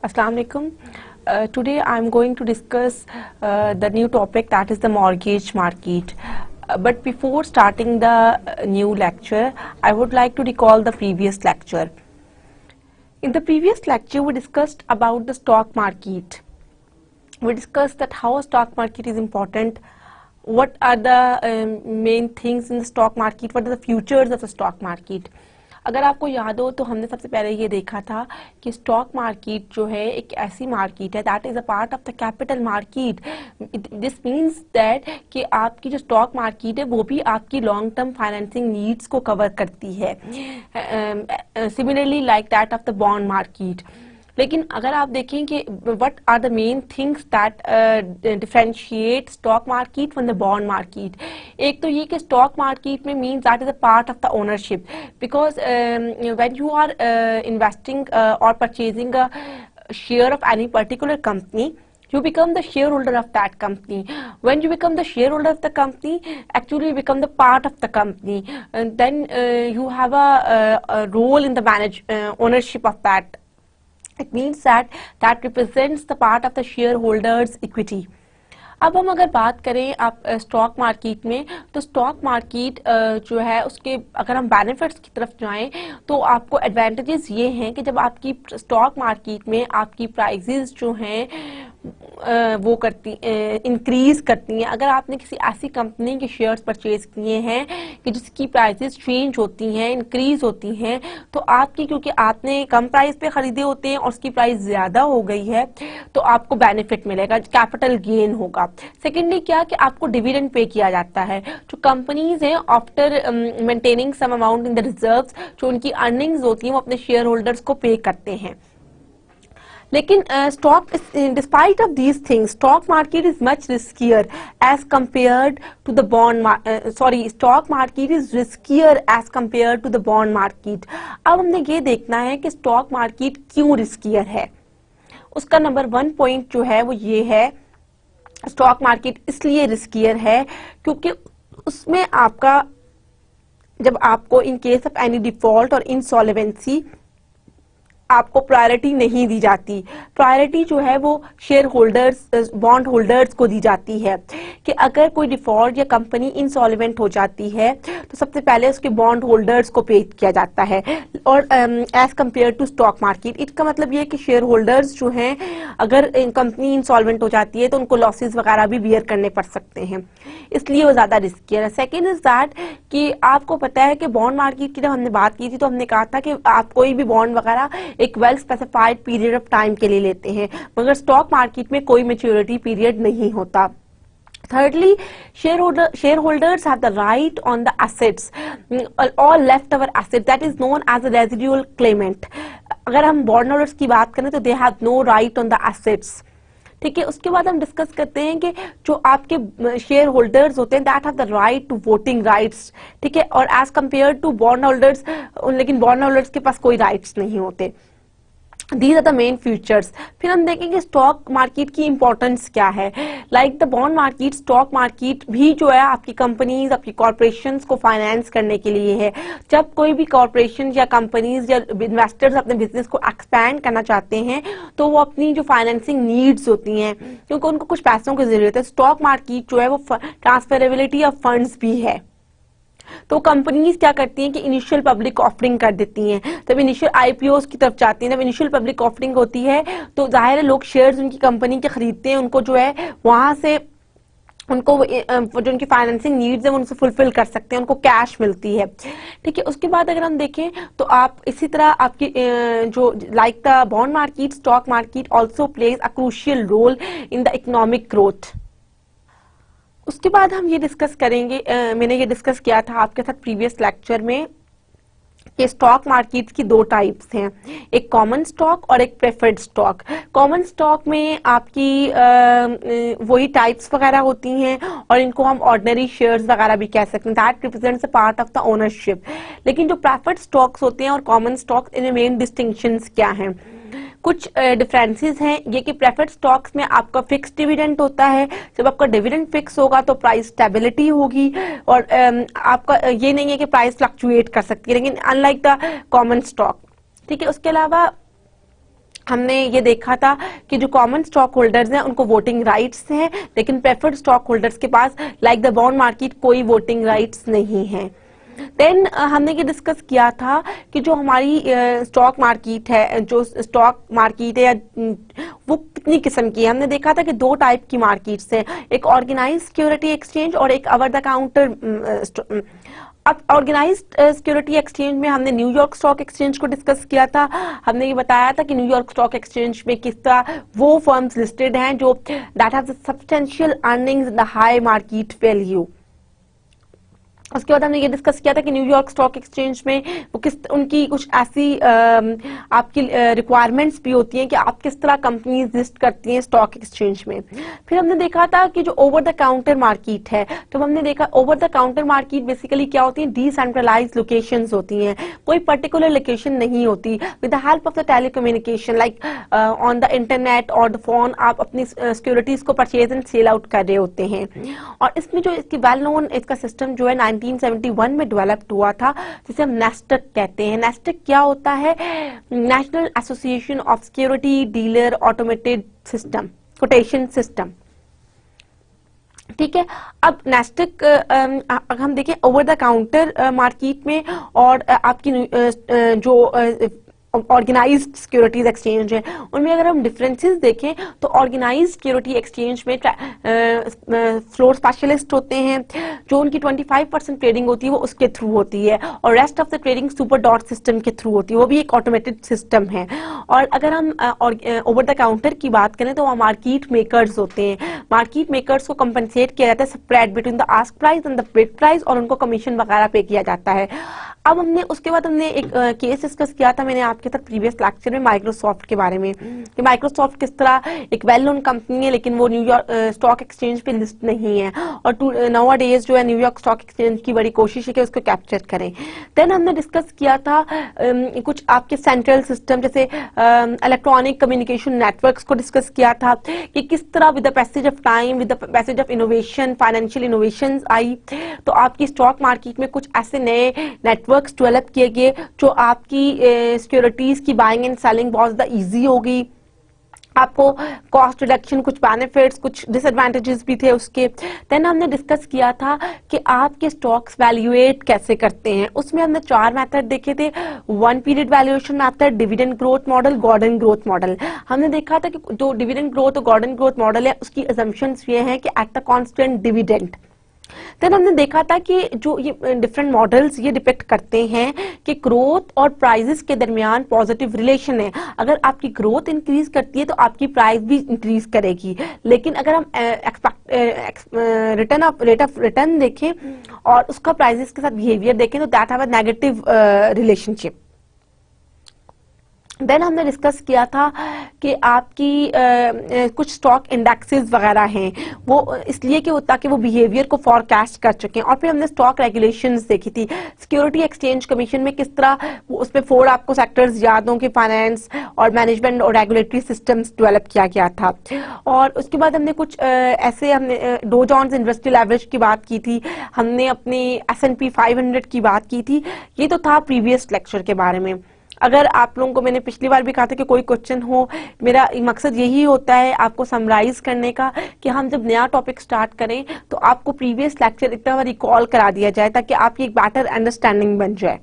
Assalamu alaikum. Today I am going to discuss the new topic, that is the mortgage market. But before starting the new lecture, I would like to recall the previous lecture. In the previous lecture, we discussed about the stock market. We discussed that how a stock market is important, what are the main things in the stock market, what are the futures of the stock market. अगर आपको याद हो तो हमने सबसे पहले ये देखा था कि स्टॉक मार्केट जो है एक ऐसी मार्केट है that is a part of the capital market. This means that कि आपकी जो स्टॉक मार्केट है वो भी आपकी लॉन्ग टर्म फाइनेंसिंग नीड्स को कवर करती है, similarly like that of the bond market. लेकिन अगर आप देखें कि what are the main things that differentiate stock market from the bond market, एक तो ये कि स्टॉक मार्केट में means that is a part of the ownership, because when you are investing और purchasing a share of any particular company, you become the shareholder of that company. When you become the shareholder of the company, actually you become the part of the company, and then you have a role in the ownership of that. It means that represents the part of the shareholders' equity. अब हम अगर बात करें आप stock market में, तो stock market जो है उसके अगर हम बेनिफिट्स की तरफ जाएं तो आपको एडवांटेजेस ये हैं कि जब आपकी स्टॉक मार्केट में आपकी प्राइसेस जो हैं वो करती इंक्रीज करती हैं. अगर आपने किसी ऐसी कंपनी के शेयर्स परचेज किए हैं कि जिसकी प्राइसेस चेंज होती हैं, इंक्रीज होती हैं, तो आपकी क्योंकि आपने कम प्राइस पे खरीदे होते हैं और उसकी प्राइस ज्यादा हो गई है तो आपको बेनिफिट मिलेगा, कैपिटल गेन होगा. सेकेंडली क्या कि आपको डिविडेंड पे किया जाता है. जो कंपनीज हैं after maintaining some amount in the reserves, जो उनकी अर्निंग्स होती हैं वो अपने शेयर होल्डर्स को पे करते हैं. लेकिन stock despite of these things stock market is much riskier as compared to the bond stock market is riskier as compared to the bond market. अब हमने ये देखना है कि स्टॉक मार्केट क्यों रिस्कियर है. उसका नंबर 1 पॉइंट जो है वो ये है, स्टॉक मार्केट इसलिए रिस्कियर है क्योंकि उसमें आपका जब आपको in case of any default और इंसॉल्वेंसी आपको प्रायोरिटी नहीं दी जाती. प्रायोरिटी जो है वो शेयर होल्डर्स बॉन्ड होल्डर्स को दी जाती है कि अगर कोई डिफॉल्ट या कंपनी इंसॉल्वेंट हो जाती है तो सबसे पहले उसके बॉन्ड होल्डर्स को पे किया जाता है. और as compare to stock market, इसका मतलब ये है कि शेयर होल्डर्स जो हैं अगर कंपनी इंसॉल्वेंट हो जाती है तो उनको लॉसेस वगैरह भी बियर करने पड़ सकते हैं, इसलिए वो ज्यादा रिस्की है. सेकेंड इज दैट कि आपको पता है कि बॉन्ड मार्केट की जब हमने बात की थी तो हमने कहा था कि आप कोई भी बॉन्ड वगैरह एक well specified period of time के लिए लेते हैं, मगर स्टॉक मार्केट में कोई मैच्योरिटी पीरियड नहीं होता. Thirdly, shareholders have the right on the assets or leftover assets that is known as a residual claimant. अगर हम बॉन्ड होल्डर्स की बात करें तो they have no right on the assets. ठीक है. उसके बाद हम डिस्कस करते हैं कि जो आपके शेयर होल्डर्स होते हैं that have the right to voting rights. ठीक है. और as compare to bond holders, लेकिन बॉन्ड होल्डर्स के पास कोई राइट्स नहीं होते. These are the main features. फिर हम देखेंगे स्टॉक मार्केट की इंपॉर्टेंस क्या है. Like the bond market, stock market भी जो है आपकी कंपनीज, आपकी कॉर्पोरेशंस को फाइनेंस करने के लिए है. जब कोई भी कॉर्पोरेशन या कंपनीज या इन्वेस्टर्स अपने बिजनेस को एक्सपैंड करना चाहते हैं तो वो अपनी जो फाइनेंसिंग नीड्स होती हैं क्योंकि उनको कुछ पैसों की जरूरत है, स्टॉक मार्केट जो है वो ट्रांसफरेबिलिटी ऑफ फंड्स भी है. तो कंपनीज क्या करती हैं कि इनिशियल पब्लिक ऑफरिंग कर देती हैं. जब इनिशियल आईपीओ की तरफ जाती हैं, जब इनिशियल पब्लिक ऑफरिंग होती है तो जाहिर है लोग शेयर्स उनकी कंपनी के खरीदते हैं, उनको जो है वहां से उनको जो उनकी फाइनेंसिंग नीड्स है वो उनसे फुलफिल कर सकते हैं, उनको कैश मिलती है. ठीक है. उसके बाद अगर हम देखें तो आप इसी तरह आपकी जो like the bond market, stock market also plays a crucial role in the economic growth. उसके बाद हम ये डिस्कस करेंगे, मैंने ये डिस्कस किया था आपके साथ प्रीवियस लेक्चर में कि स्टॉक मार्केट की 2 टाइप्स हैं, एक कॉमन स्टॉक और एक प्रेफर्ड स्टॉक. कॉमन स्टॉक में आपकी वही टाइप्स वगैरह होती हैं और इनको हम ऑर्डिनरी शेयर्स वगैरह भी कह सकते हैं, that represents a part of the ownership. लेकिन जो प्रेफर्ड स्टॉक्स होते हैं और कॉमन स्टॉक्स, इनमें मेन डिस्टिंक्शंस क्या हैं. कुछ डिफरेंसेस हैं ये कि प्रेफर्ड स्टॉक्स में आपका फिक्स डिविडेंड होता है. जब आपका डिविडेंड फिक्स होगा तो प्राइस स्टेबिलिटी होगी और आपका ये नहीं है कि प्राइस फ्लक्चुएट कर सकती है. लेकिन अनलाइक द कॉमन स्टॉक, ठीक है। उसके अलावा हमने ये देखा था कि जो कॉमन स्टॉक होल्डर्स हैं उनको वोटिंग राइट्स हैं, लेकिन प्रेफर्ड स्टॉक होल्डर्स के पास लाइक द बॉन्ड मार्केट कोई वोटिंग राइट्स नहीं है। देन हमने ये डिस्कस किया था कि जो हमारी स्टॉक मार्केट है, जो स्टॉक मार्केट है या वो कितनी किस्म की है। हमने देखा था कि दो टाइप की मार्केट्स हैं, एक ऑर्गेनाइज्ड सिक्योरिटी एक्सचेंज और एक ओवर द काउंटर। अब ऑर्गेनाइज्ड सिक्योरिटी एक्सचेंज में हमने न्यूयॉर्क स्टॉक एक्सचेंज को डिस्कस किया था। हमने ये बताया था कि न्यूयॉर्क स्टॉक एक्सचेंज में किस तरह वो फर्म्स लिस्टेड हैं जो that have substantial earnings in the high market value. उसके बाद हमने ये डिस्कस किया था कि न्यूयॉर्क स्टॉक एक्सचेंज में वो किस उनकी कुछ ऐसी आपकी रिक्वायरमेंट्स भी होती हैं कि आप किस तरह कंपनीज लिस्ट करती हैं स्टॉक एक्सचेंज में। फिर हमने देखा था कि जो ओवर द काउंटर मार्केट है, तो हमने देखा over the counter market basically क्या होती है, डिसेंट्रलाइज्ड लोकेशंस होती हैं, कोई पर्टिकुलर लोकेशन नहीं होती। With the help of the telecommunication like on the internet और द फोन आप अपनी सिक्योरिटीज को परचेज एंड सेल आउट कर रहे होते हैं। और इसमें जो इसकी वेल नोन इसका सिस्टम जो है 1971 में डेवलप्ड हुआ था, जिसे हम नेस्टेक कहते हैं। नेस्टेक क्या होता है, national association of security dealer automated system quotation system. ठीक है। अब नेस्टेक हम देखें ओवर द काउंटर मार्केट में और आपकी जो ऑर्गेनाइज्ड सिक्योरिटीज एक्सचेंज है उनमें अगर हम डिफरेंसेस देखें तो ऑर्गेनाइज्ड सिक्योरिटी एक्सचेंज में फ्लोर स्पेशलिस्ट होते हैं, जो उनकी 25% ट्रेडिंग होती है वो उसके थ्रू होती है, और rest of the trading super dot system के थ्रू होती है, वो भी एक ऑटोमेटेड सिस्टम है। और अगर हम ओवर द काउंटर की बात करें तो वहाँ मार्केट मेकर्स होते हैं। मार्केट मेकर्स को कंपनसेट किया जाता है spread between the ask price and the bid price, और उनको कमीशन वगैरह पे किया जाता है। अब हमने उसके बाद हमने एक केस डिस्कस किया था मैंने आपके साथ प्रीवियस लेक्चर में माइक्रोसॉफ्ट के बारे में, कि माइक्रोसॉफ्ट किस तरह एक वेल नोन कंपनी है लेकिन वो न्यूयॉर्क स्टॉक एक्सचेंज पे लिस्ट नहीं है, और नाउ डेज जो है न्यूयॉर्क स्टॉक एक्सचेंज की बड़ी कोशिश है कि उसको कैप्चर करें। देन हमने डिस्कस किया था कुछ आपके सेंट्रल सिस्टम जैसे इलेक्ट्रॉनिक कम्युनिकेशन नेटवर्क्स को डिस्कस किया था कि किस तरह with the passage of time, with the passage of innovation, financial innovations आई, तो आपकी स्टॉक मार्केट में कुछ ऐसे नए नेटवर्क्स डेवलप किए गए जो आपकी सिक्योरिटीज की बाइंग एंड सेलिंग बहुत ज्यादा इजी हो गई। आपको कॉस्ट रिडक्शन, कुछ बेनिफिट्स, कुछ डिसएडवांटेजेस भी थे उसके। देन हमने डिस्कस किया था कि आपके स्टॉक्स वैल्यूएट कैसे करते हैं। उसमें हमने 4 मेथड देखे थे, 1 period valuation method, dividend growth model, Gordon growth model. हमने देखा था कि जो डिविडेंड ग्रोथ और गॉर्डन ग्रोथ मॉडल है उसकी असम्पशंस ये हैं कि at the constant dividend. Then हमने देखा था कि जो ये डिफरेंट मॉडल्स ये डिपेक्ट करते हैं कि ग्रोथ और प्राइसेस के दरमियान पॉजिटिव रिलेशन है। अगर आपकी ग्रोथ इंक्रीज करती है तो आपकी प्राइस भी इंक्रीज करेगी, लेकिन अगर हम रेट ऑफ रिटर्न देखें और उसका प्राइसेस के साथ बिहेवियर देखें तो that have a negative relationship. Then हमने डिस्कस किया था कि आपकी कुछ स्टॉक इंडेक्सेस वगैरह हैं वो इसलिए कि ताकि वो बिहेवियर को फॉरकास्ट कर सकें। और फिर हमने स्टॉक रेगुलेशंस देखी थी, सिक्योरिटी एक्सचेंज कमीशन में किस तरह उसमें 4 आपको सेक्टर्स याद हों कि फाइनेंस और मैनेजमेंट और रेगुलेटरी सिस्टम्स डेवलप किया गया था। और उसके बाद हमने कुछ ऐसे हमने डो जोन्स इंडस्ट्रियल एवरेज की बात की थी, हमने अपनी S&P 500 की बात की थी। ये तो था प्रीवियस लेक्चर के बारे में। अगर आप लोगों को मैंने पिछली बार भी कहा था कि कोई क्वेश्चन हो, मेरा मकसद यही होता है आपको समराइज करने का कि हम जब नया टॉपिक स्टार्ट करें तो आपको प्रीवियस लेक्चर इतना बार रिकॉल करा दिया जाए ताकि आपकी एक बेटर अंडरस्टैंडिंग बन जाए,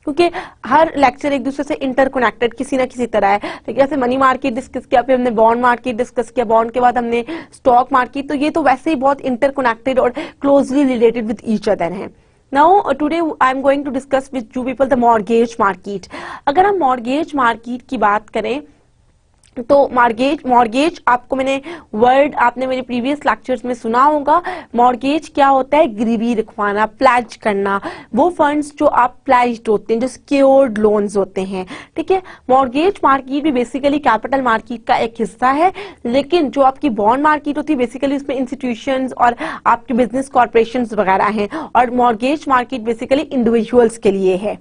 क्योंकि हर लेक्चर एक दूसरे से इंटरकनेक्टेड किसी ना किसी तरह है। तो जैसे मनी मार्केट डिस्कस किया, फिर हमने बॉन्ड मार्केट डिस्कस किया, बॉन्ड के बाद हमने स्टॉक मार्केट, तो ये तो वैसे ही बहुत इंटरकनेक्टेड और closely related with each other हैं। Now today I am going to discuss with you people the mortgage market। अगर हम mortgage market की बात करें तो मॉर्गेज आपको मैंने वर्ड आपने मेरे प्रीवियस लेक्चर्स में सुना होगा। मॉर्गेज क्या होता है, गिरवी रखवाना, प्लेज करना, वो फंड्स जो आप प्लेज्ड होते हैं, जो सिक्योर्ड लोन्स होते हैं। ठीक है, मॉर्गेज मार्केट भी बेसिकली कैपिटल मार्केट का एक हिस्सा है, लेकिन जो आपकी बॉन्ड मार्केट होती है बेसिकली उसमें इंस्टीट्यूशंस और आपके बिजनेस कॉर्पोरेशंस वगैरह हैं, और मॉर्गेज मार्केट बेसिकली इंडिविजुअल्स के लिए है।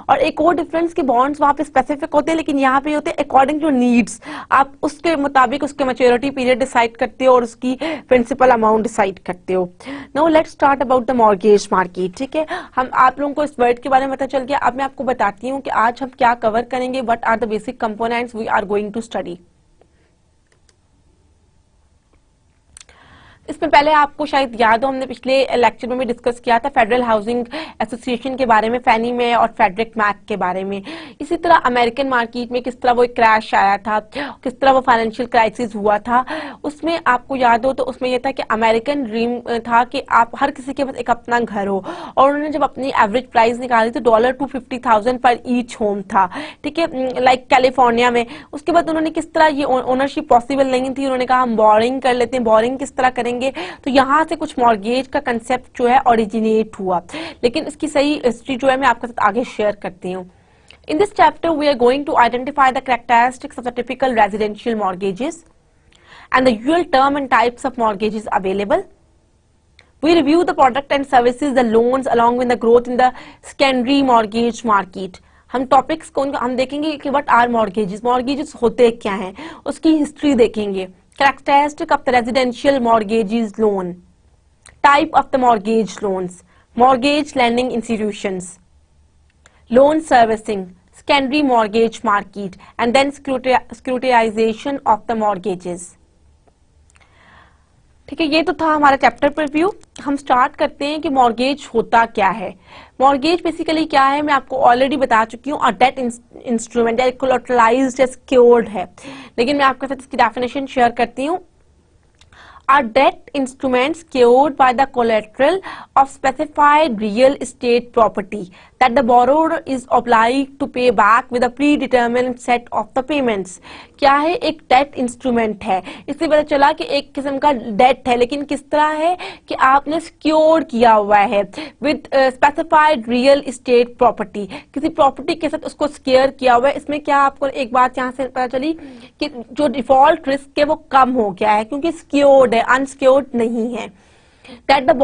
और एक और डिफरेंस कि बॉन्ड्स वहां पे स्पेसिफिक होते हैं, लेकिन यहाँ पे होते हैं अकॉर्डिंग टू नीड्स। आप उसके मुताबिक उसके मैच्योरिटी पीरियड डिसाइड करते हो और उसकी प्रिंसिपल अमाउंट डिसाइड करते हो। Now let's start about the mortgage market. ठीक है, हम आप लोगों को इस वर्ड के बारे में पता चल गया। अब मैं आपको बताती हूँ कि आज हम क्या कवर करेंगे, what are the basic components we are going to study. इसमें पहले आपको शायद याद हो, हमने पिछले लेक्चर में भी डिस्कस किया था फेडरल हाउसिंग एसोसिएशन के बारे में, फैनी में और फेडरिक मैक के बारे में। इसी तरह अमेरिकन मार्केट में किस तरह वो एक क्रैश आया था, किस तरह वो फाइनेंशियल क्राइसिस हुआ था। उसमें आपको याद हो तो उसमें यह था कि अमेरिकन ड्रीम था कि आप हर किसी के पास एक अपना घर हो, और उन्होंने जब अपनी एवरेज प्राइस निकाली तो $250,000 पर ईच होम था। ठीक है, लाइक कैलिफोर्निया में। उसके बाद उन्होंने किस तरह ये ओनरशिप पॉसिबल नहीं थी, उन्होंने कहा हम बोरिंग कर लेते हैं। बोरिंग किस तरह करेंगे, तो यहां से कुछ मॉर्गेज का कंसेप्ट जो है ओरिजिनेट हुआ, लेकिन इसकी सही हिस्ट्री जो है मैं आपके साथ आगे शेयर करती हूँ। In this chapter, we are going to identify the characteristics of the typical residential mortgages and the usual term and types of mortgages available. We review the product and services, the loans, along with the growth in the secondary mortgage market. हम topics को हम देखेंगे कि what are mortgages, mortgages होते क्या हैं, उसकी history देखेंगे। Characteristic of the residential mortgages loan, type of the mortgage loans, mortgage lending institutions, loan servicing, secondary mortgage market, and then securitization of the mortgages. ठीक है, ये तो था हमारा चैप्टर प्रीव्यू। हम स्टार्ट करते हैं कि मॉर्गेज होता क्या है। मॉर्गेज बेसिकली क्या है मैं आपको ऑलरेडी बता चुकी हूँ, और डेट इंस्ट्रूमेंट या कोलैटरलाइज्ड या सिक्योर्ड है, लेकिन मैं आपके साथ इसकी डेफिनेशन शेयर करती हूँ। Are debt instruments secured by the collateral of specified real estate property that the borrower is obliged to pay back with a predetermined set of the payments. क्या है, एक डेट इंस्ट्रूमेंट है। इससे पता चला कि एक किस्म का डेट है, लेकिन किस तरह है कि आपने सिक्योर किया हुआ है with specified real estate property, किसी प्रॉपर्टी के साथ उसको सिक्योर किया हुआ है। इसमें क्या आपको एक बात यहाँ से पता चली कि जो डिफॉल्ट रिस्क है वो कम हो गया है, क्योंकि सिक्योर्ड है, अनसिक्योर्ड नहीं है। दैट द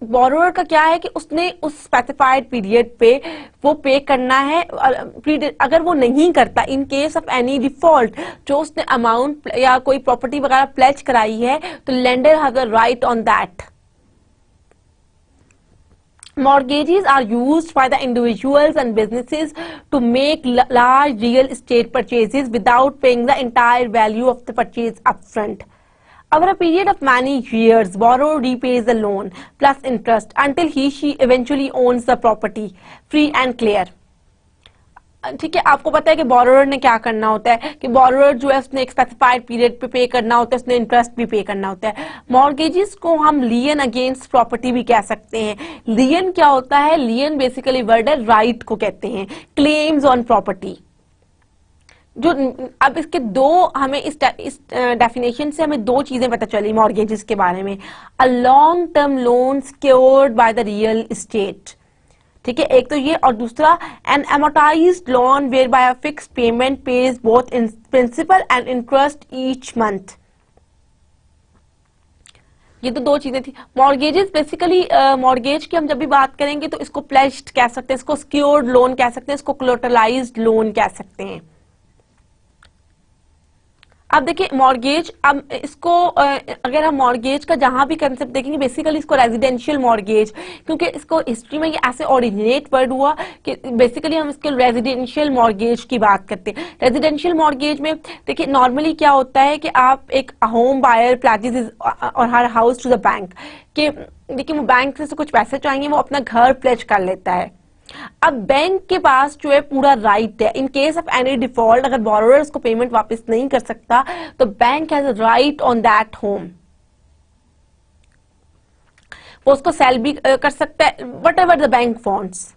बोरोअर का क्या है कि उसने उस स्पेसिफाइड पीरियड पे वो पे करना है। अगर वो नहीं करता, in case of any default, जो उसने अमाउंट या कोई प्रॉपर्टी वगैरह प्लेज कराई है, तो lender has a right on that. Mortgages are used by the individuals and businesses to make large real estate purchases without paying the entire value of the purchase upfront. Over a period of many years, borrower repays the loan plus interest until she eventually owns the property, free and clear. ठीक है, आपको पता है कि borrower ने क्या करना होता है कि बोरोअर जो है उसने एक स्पेसिफाइड पीरियड पे करना होता है, उसने इंटरेस्ट भी पे करना होता है। मॉर्गेजेस को हम लियन अगेंस्ट प्रॉपर्टी भी कह सकते हैं। लियन क्या होता है, लियन बेसिकली वर्ड है राइट को कहते हैं, क्लेम्स ऑन प्रॉपर्टी। जो अब इसके दो हमें इस डेफिनेशन से हमें दो चीजें पता चली मॉर्गेजेस के बारे में। A long term loan secured by the real estate, ठीक है, एक तो ये, और दूसरा an amortised loan whereby a fixed payment pays both in principal and interest each month. ये तो दो चीजें थी। मॉर्गेजेस बेसिकली मॉर्गेज की हम जब भी बात करेंगे तो इसको प्लेज्ड कह सकते हैं, इसको सिक्योर्ड लोन कह सकते हैं, इसको कोलैटरलाइज्ड लोन कह सकते हैं। अब देखिए मॉर्गेज, अब इसको अगर हम मॉर्गेज का जहां भी कंसेप्ट देखेंगे, बेसिकली इसको रेजिडेंशियल मॉर्गेज, क्योंकि इसको हिस्ट्री में ये ऐसे ओरिजिनेट वर्ड हुआ कि बेसिकली हम इसके रेजिडेंशियल मॉर्गेज की बात करते हैं। रेजिडेंशियल मॉर्गेज में देखिए नॉर्मली क्या होता है कि आप एक होम बायर प्लेजेस और हर हाउस टू द बैंक, कि देखिए वो बैंक से कुछ पैसे चाहिए, वो अपना घर प्लेज कर लेता है। अब बैंक के पास जो है पूरा राइट है, in case of any default, अगर बोरोअर उसको पेमेंट वापस नहीं कर सकता तो bank has right on that home. वो उसको सेल भी कर सकता है, what ever the bank wants.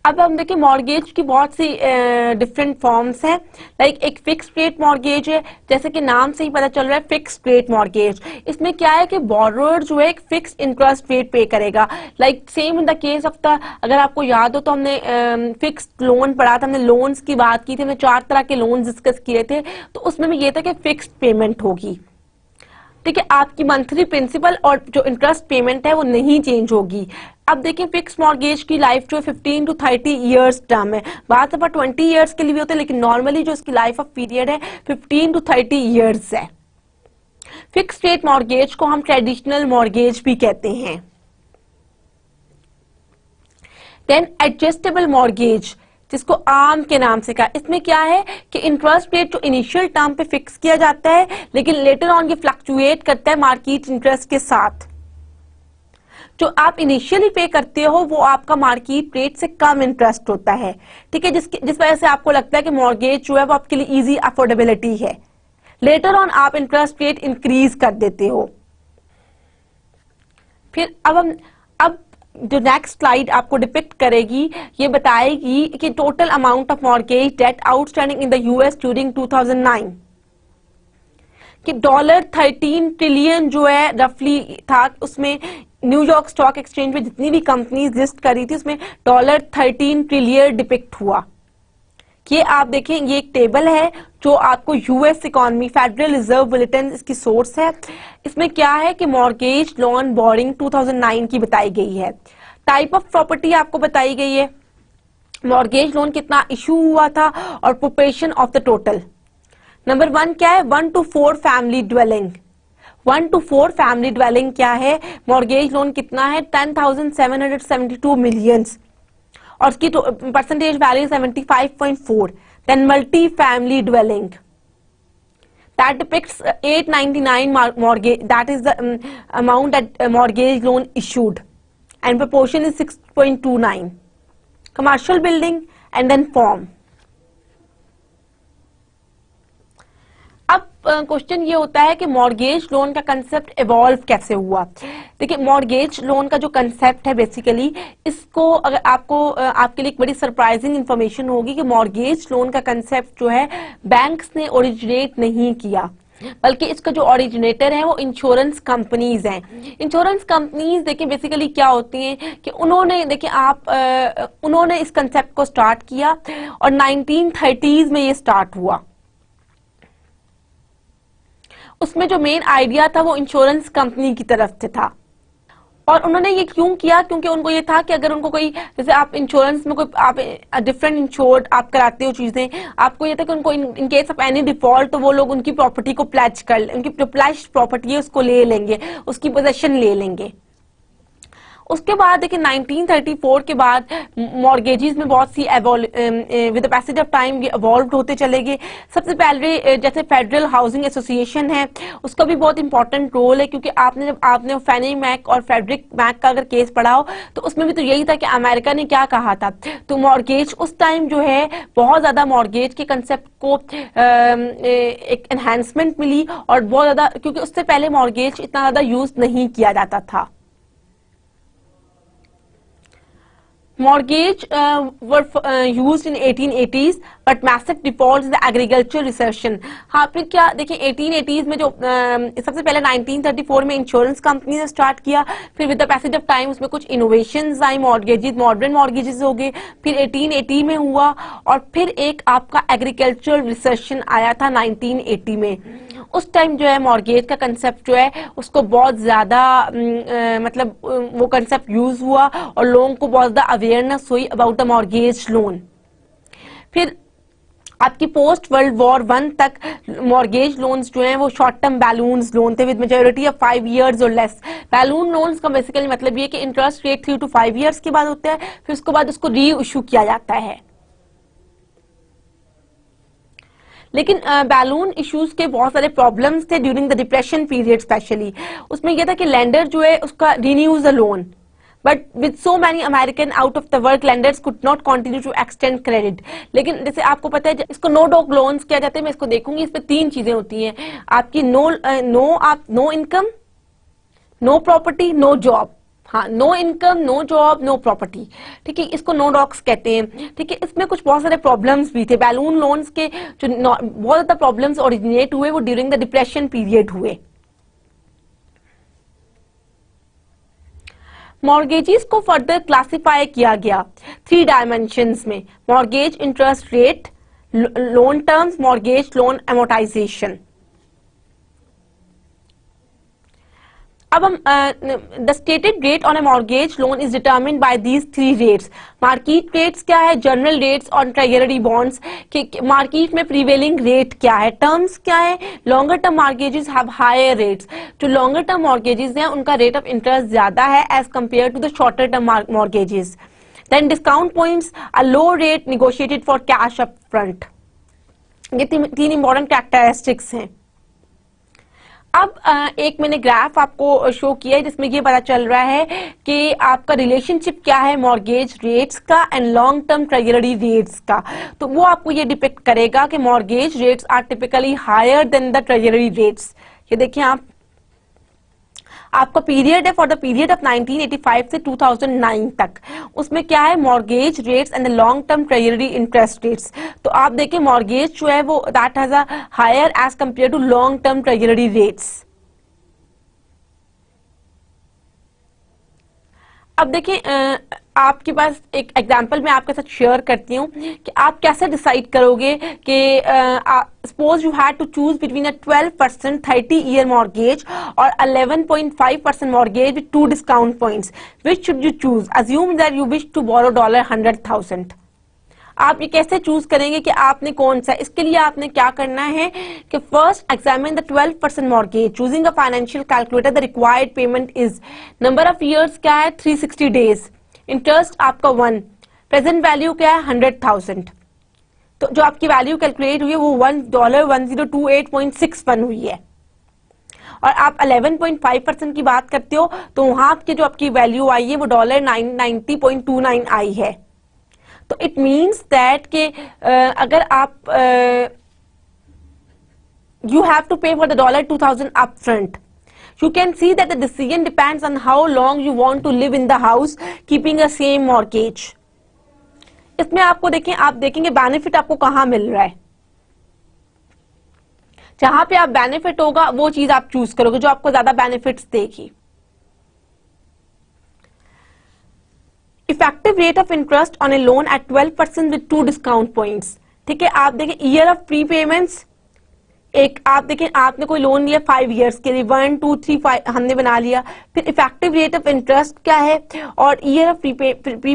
अब हम देखिए मॉर्गेज की बहुत सी डिफरेंट फॉर्म्स हैं। लाइक एक फिक्स रेट मॉर्गेज है, जैसे कि नाम से ही पता चल रहा है फिक्स रेट मॉर्गेज। इसमें क्या है कि बोरोअर जो है एक फिक्स इंटरेस्ट रेट पे करेगा। Like same in the case of the, अगर आपको याद हो तो हमने फिक्स लोन पढ़ा था, हमने लोन्स की बात की थी, हमने 4 तरह के लोन डिस्कस किए थे, तो उसमें भी ये था कि फिक्स्ड पेमेंट होगी। ठीक है, आपकी मंथली प्रिंसिपल और जो इंटरेस्ट पेमेंट है वो नहीं चेंज होगी। अब देखिए फिक्स मॉर्गेज की लाइफ जो 15 to 30 ईयर्स टर्म है, बात दफा 20 ईयर्स के लिए भी होते हैं, लेकिन नॉर्मली जो इसकी लाइफ ऑफ पीरियड है 15 to 30 ईयर्स है। फिक्स रेट मॉर्गेज को हम ट्रेडिशनल मॉर्गेज भी कहते हैं। देन एडजस्टेबल मॉर्गेज, जिसको आम के नाम से कहा, इसमें क्या है कि इंटरेस्ट रेट जो इनिशियल टर्म पे फिक्स किया जाता है, लेकिन लेटर ऑन ये फ्लक्चुएट करता है मार्केट इंटरेस्ट के साथ। जो आप इनिशियली पे करते हो वो आपका मार्केट रेट से कम इंटरेस्ट होता है, ठीक है, जिस वजह से आपको लगता है कि मॉर्गेज जो है वो आपके लिए इजी अफोर्डेबिलिटी है। लेटर ऑन आप इंटरेस्ट रेट इंक्रीज कर देते हो। फिर अब जो नेक्स्ट स्लाइड आपको डिपिक्ट करेगी, ये बताएगी कि total amount of mortgage debt outstanding in the US during 2009 कि $13 ट्रिलियन जो है रफली था। उसमें न्यूयॉर्क स्टॉक एक्सचेंज में जितनी भी कंपनीज लिस्ट करी थी उसमें $13 ट्रिलियन डिपिक्ट हुआ। ये आप देखें, ये एक टेबल है जो आपको US economy federal reserve bulletin इसकी सोर्स है। इसमें क्या है कि मॉर्गेज लोन बोरिंग 2009 की बताई गई है। टाइप ऑफ प्रॉपर्टी आपको बताई गई है, मॉर्गेज लोन कितना इशू हुआ था और proportion of the total. Number 1 क्या है, 1 to 4 family dwelling. 1 to 4 family dwelling क्या है, मॉर्गेज लोन कितना है 10,772 मिलियंस और उसकी percentage value 75.4। Then multi family dwelling that depicts 899 mortgage, that is the amount that mortgage loan issued and proportion is 6.29. Commercial building and then form. अब question ये होता है कि मॉर्गेज लोन का कंसेप्ट इवॉल्व कैसे हुआ। देखिए मॉर्गेज लोन का जो कंसेप्ट है बेसिकली, इसको अगर आपके लिए एक बड़ी सरप्राइजिंग इंफॉर्मेशन होगी कि मॉर्गेज लोन का कंसेप्ट जो है बैंक्स ने ओरिजिनेट नहीं किया, बल्कि इसका जो ओरिजिनेटर है वो इंश्योरेंस कंपनीज हैं। इंश्योरेंस कंपनीज देखिए बेसिकली क्या होती हैं कि उन्होंने इस कंसेप्ट को स्टार्ट किया और 1930s में ये स्टार्ट हुआ। उसमें जो मेन आइडिया था वो इंश्योरेंस कंपनी की तरफ से था और उन्होंने ये क्यों किया, क्योंकि उनको ये था कि अगर उनको कोई, जैसे आप इंश्योरेंस में कोई आप डिफरेंट इंश्योर्ड आप कराते हो चीजें, आपको ये था कि उनको in case of any default तो वो लोग उनकी प्रॉपर्टी को प्लेज कर, उनकी प्लेज प्रॉपर्टी है उसको ले लेंगे, उसकी पोजेशन ले लेंगे। उसके बाद देखिए 1934 के बाद मॉर्गेजेस में बहुत सी with the passage of time ये इवॉल्व होते चले गए। सबसे पहले जैसे फेडरल हाउसिंग एसोसिएशन है, उसका भी बहुत इंपॉर्टेंट रोल है, क्योंकि आपने फैनी मैक और फेडरिक मैक का अगर केस पढ़ा हो तो उसमें भी तो यही था कि अमेरिका ने क्या कहा था। तो मॉर्गेज उस टाइम जो है बहुत ज्यादा मॉर्गेज के कंसेप्ट को एक एनहांसमेंट मिली और बहुत ज्यादा, क्योंकि उससे पहले मॉर्गेज इतना ज्यादा यूज नहीं किया जाता था। Mortgage were used in 1880s, but massive defaults in the agricultural recession। हाँ फिर क्या देखिए 1880s में जो सबसे पहले 1934 में इंश्योरेंस कंपनी ने स्टार्ट किया, फिर with the passage of time उसमें कुछ इनोवेशंस आई, मॉर्गेजेस मॉडर्न मॉर्गेजेस हो गए, फिर 1880 में हुआ और फिर एक आपका एग्रीकल्चरल रिसेशन आया था 1980 में। उस टाइम जो है मॉर्गेज का कंसेप्ट जो है उसको बहुत ज्यादा मतलब वो कंसेप्ट यूज हुआ और लोगों को बहुत ज्यादा अवेयरनेस हुई अबाउट द मॉर्गेज लोन। फिर आपकी पोस्ट वर्ल्ड वॉर 1 तक मॉर्गेज लोन्स जो हैं वो शॉर्ट टर्म बैलून्स लोन थे विद मेजोरिटी ऑफ 5 years और लेस। बैलून लोन्स का बेसिकली मतलब ये कि इंटरेस्ट रेट 3 to 5 years के बाद होता है, फिर उसके बाद उसको री इशू किया जाता है। लेकिन बैलून इश्यूज के बहुत सारे प्रॉब्लम्स थे during the depression period specially. उसमें यह था कि लेंडर जो है उसका renews the loan, but with so many American out of the work lenders could not continue to extend credit. लेकिन जैसे आपको पता है इसको नो डॉग लोन्स क्या जाते हैं, मैं इसको देखूंगी। इस पे 3 चीजें होती हैं आपकी, no income, no property, no job. हाँ, no income, no job, no property, ठीक है, इसको नो डॉक्स कहते हैं। ठीक है, इसमें कुछ बहुत सारे प्रॉब्लम्स भी थे। बैलून लोन्स के जो बहुत ज्यादा प्रॉब्लम्स ओरिजिनेट हुए वो ड्यूरिंग द डिप्रेशन पीरियड हुए। मॉर्गेजेस को फर्दर क्लासिफाई किया गया 3 डायमेंशंस में, mortgage interest rate, loan terms, mortgage loan amortization. अब हम the stated rate on a mortgage loan is determined by these three rates. Market rates क्या है, general rates on treasury bonds, कि market में prevailing rate क्या है। Terms क्या है, longer term mortgages have higher rates, जो लॉन्गर टर्म मॉर्गेजेस हैं उनका रेट ऑफ इंटरेस्ट ज्यादा है as compare to the shorter term mortgages. Then discount points, a low rate negotiated for cash up front. ये तीन important characteristics हैं। अब एक मैंने ग्राफ आपको शो किया है जिसमें ये पता चल रहा है कि आपका रिलेशनशिप क्या है मॉर्गेज रेट्स का and long term treasury rates का। तो वो आपको ये डिपेक्ट करेगा कि mortgage rates are typically higher than the treasury rates. ये देखिए आपका पीरियड है फॉर द पीरियड ऑफ 1985 से 2009 तक, उसमें क्या है mortgage rates and the long term treasury interest rates. तो आप देखिए मॉर्गेज जो है वो that has a higher as compare to long term treasury rates. अब देखिए आपके पास एक एग्जांपल मैं आपके साथ शेयर करती हूँ कि आप कैसे डिसाइड करोगे कि suppose you had to choose between a 12% 30-year mortgage और 11.5% mortgage with 2 discount points. Which should you choose? Assume that you wish to borrow $100,000. आप ये कैसे चूज करेंगे कि आपने कौन सा, इसके लिए आपने क्या करना है कि first examine the 12% mortgage, choosing a financial calculator, the required payment is, number of years क्या है 360 डेज, इंटरेस्ट आपका 1, प्रेजेंट वैल्यू क्या है 100,000। तो जो आपकी वैल्यू कैलकुलेट हुई है वो $1028.61 हुई है। और आप 11.5% की बात करते हो तो वहां आपकी जो आपकी वैल्यू आई है वो $990.29 आई है। तो इट मीन्स दैट के अगर आप यू हैव टू पे for the $2,000 up front. You can see that the decision depends on how long you want to live in the house, keeping a same mortgage. इसमें आपको देखें, आप देखेंगे benefit आपको कहां मिल रहा है, जहां पे आप बेनिफिट होगा वो चीज आप चूज करोगे जो आपको ज्यादा बेनिफिट्स देगी। Effective rate of interest on A loan eight 12% with 2 discount points. ठीक है, आप देखें ईयर ऑफ प्री पेमेंट्स, एक आप देखें आपने कोई लोन लिया 5 इयर्स के लिए, 1 2 3 5 हमने बना लिया। फिर इफेक्टिव रेट ऑफ इंटरेस्ट क्या है और ईयर ऑफ प्री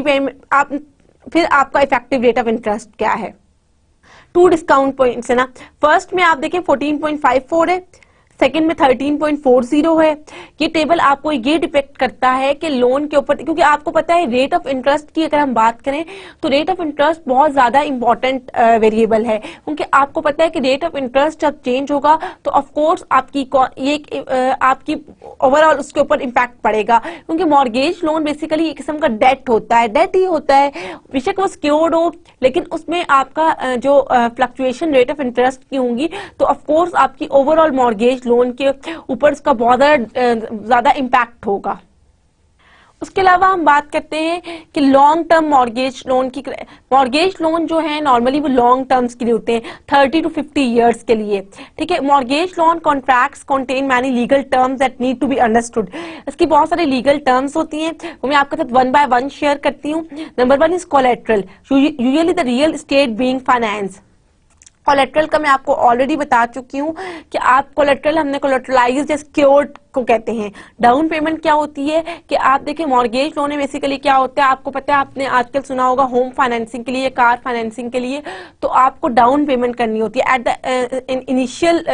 पेमेंट आप, फिर आपका इफेक्टिव रेट ऑफ इंटरेस्ट क्या है। 2 डिस्काउंट पॉइंट्स है ना, फर्स्ट में आप देखें 14.54 है, सेकंड में 13.40 है। ये टेबल आपको ये डिपेक्ट करता है कि लोन के ऊपर, क्योंकि आपको पता है रेट ऑफ इंटरेस्ट की अगर हम बात करें तो रेट ऑफ इंटरेस्ट बहुत ज्यादा इंपॉर्टेंट वेरिएबल है, क्योंकि आपको पता है कि रेट ऑफ इंटरेस्ट जब चेंज होगा तो ऑफ कोर्स आपकी आपकी ओवरऑल उसके ऊपर इम्पैक्ट पड़ेगा, क्योंकि मॉर्गेज लोन बेसिकली एक किस्म का डेट होता है, डेट ही होता है, बेशक वो सिक्योर्ड हो लेकिन उसमें आपका जो फ्लक्चुएशन रेट ऑफ इंटरेस्ट की होंगी तो ऑफ कोर्स आपकी ओवरऑल मॉर्गेज लोन के ऊपर इसका बहुत ज्यादा इम्पैक्ट होगा। उसके अलावा हम बात करते हैं कि लॉन्ग टर्म मॉर्गेज लोन की, मॉर्गेज लोन जो है नॉर्मली वो लॉन्ग टर्म्स के लिए होते हैं, 30 to 50 इयर्स के लिए। ठीक है, mortgage loan contracts contain many legal terms that need to be understood. इसकी बहुत सारी लीगल टर्म्स होती हैं, वो मैं आपके साथ 1 by 1 शेयर करती हूँ। Number 1 is collateral, usually the real estate being finance. Collateral का मैं आपको ऑलरेडी बता चुकी हूँ कि आप कोलेट्रल, हमने कोलेट्रलाइज्ड या सिक्योर्ड को कहते हैं। डाउन पेमेंट क्या होती है कि आप देखिए मॉर्गेज लोन में बेसिकली क्या होता है, आपको पता है, आपने आजकल सुना होगा होम फाइनेंसिंग के लिए, कार फाइनेंसिंग के लिए तो आपको डाउन पेमेंट करनी होती है। एट द इनिशियल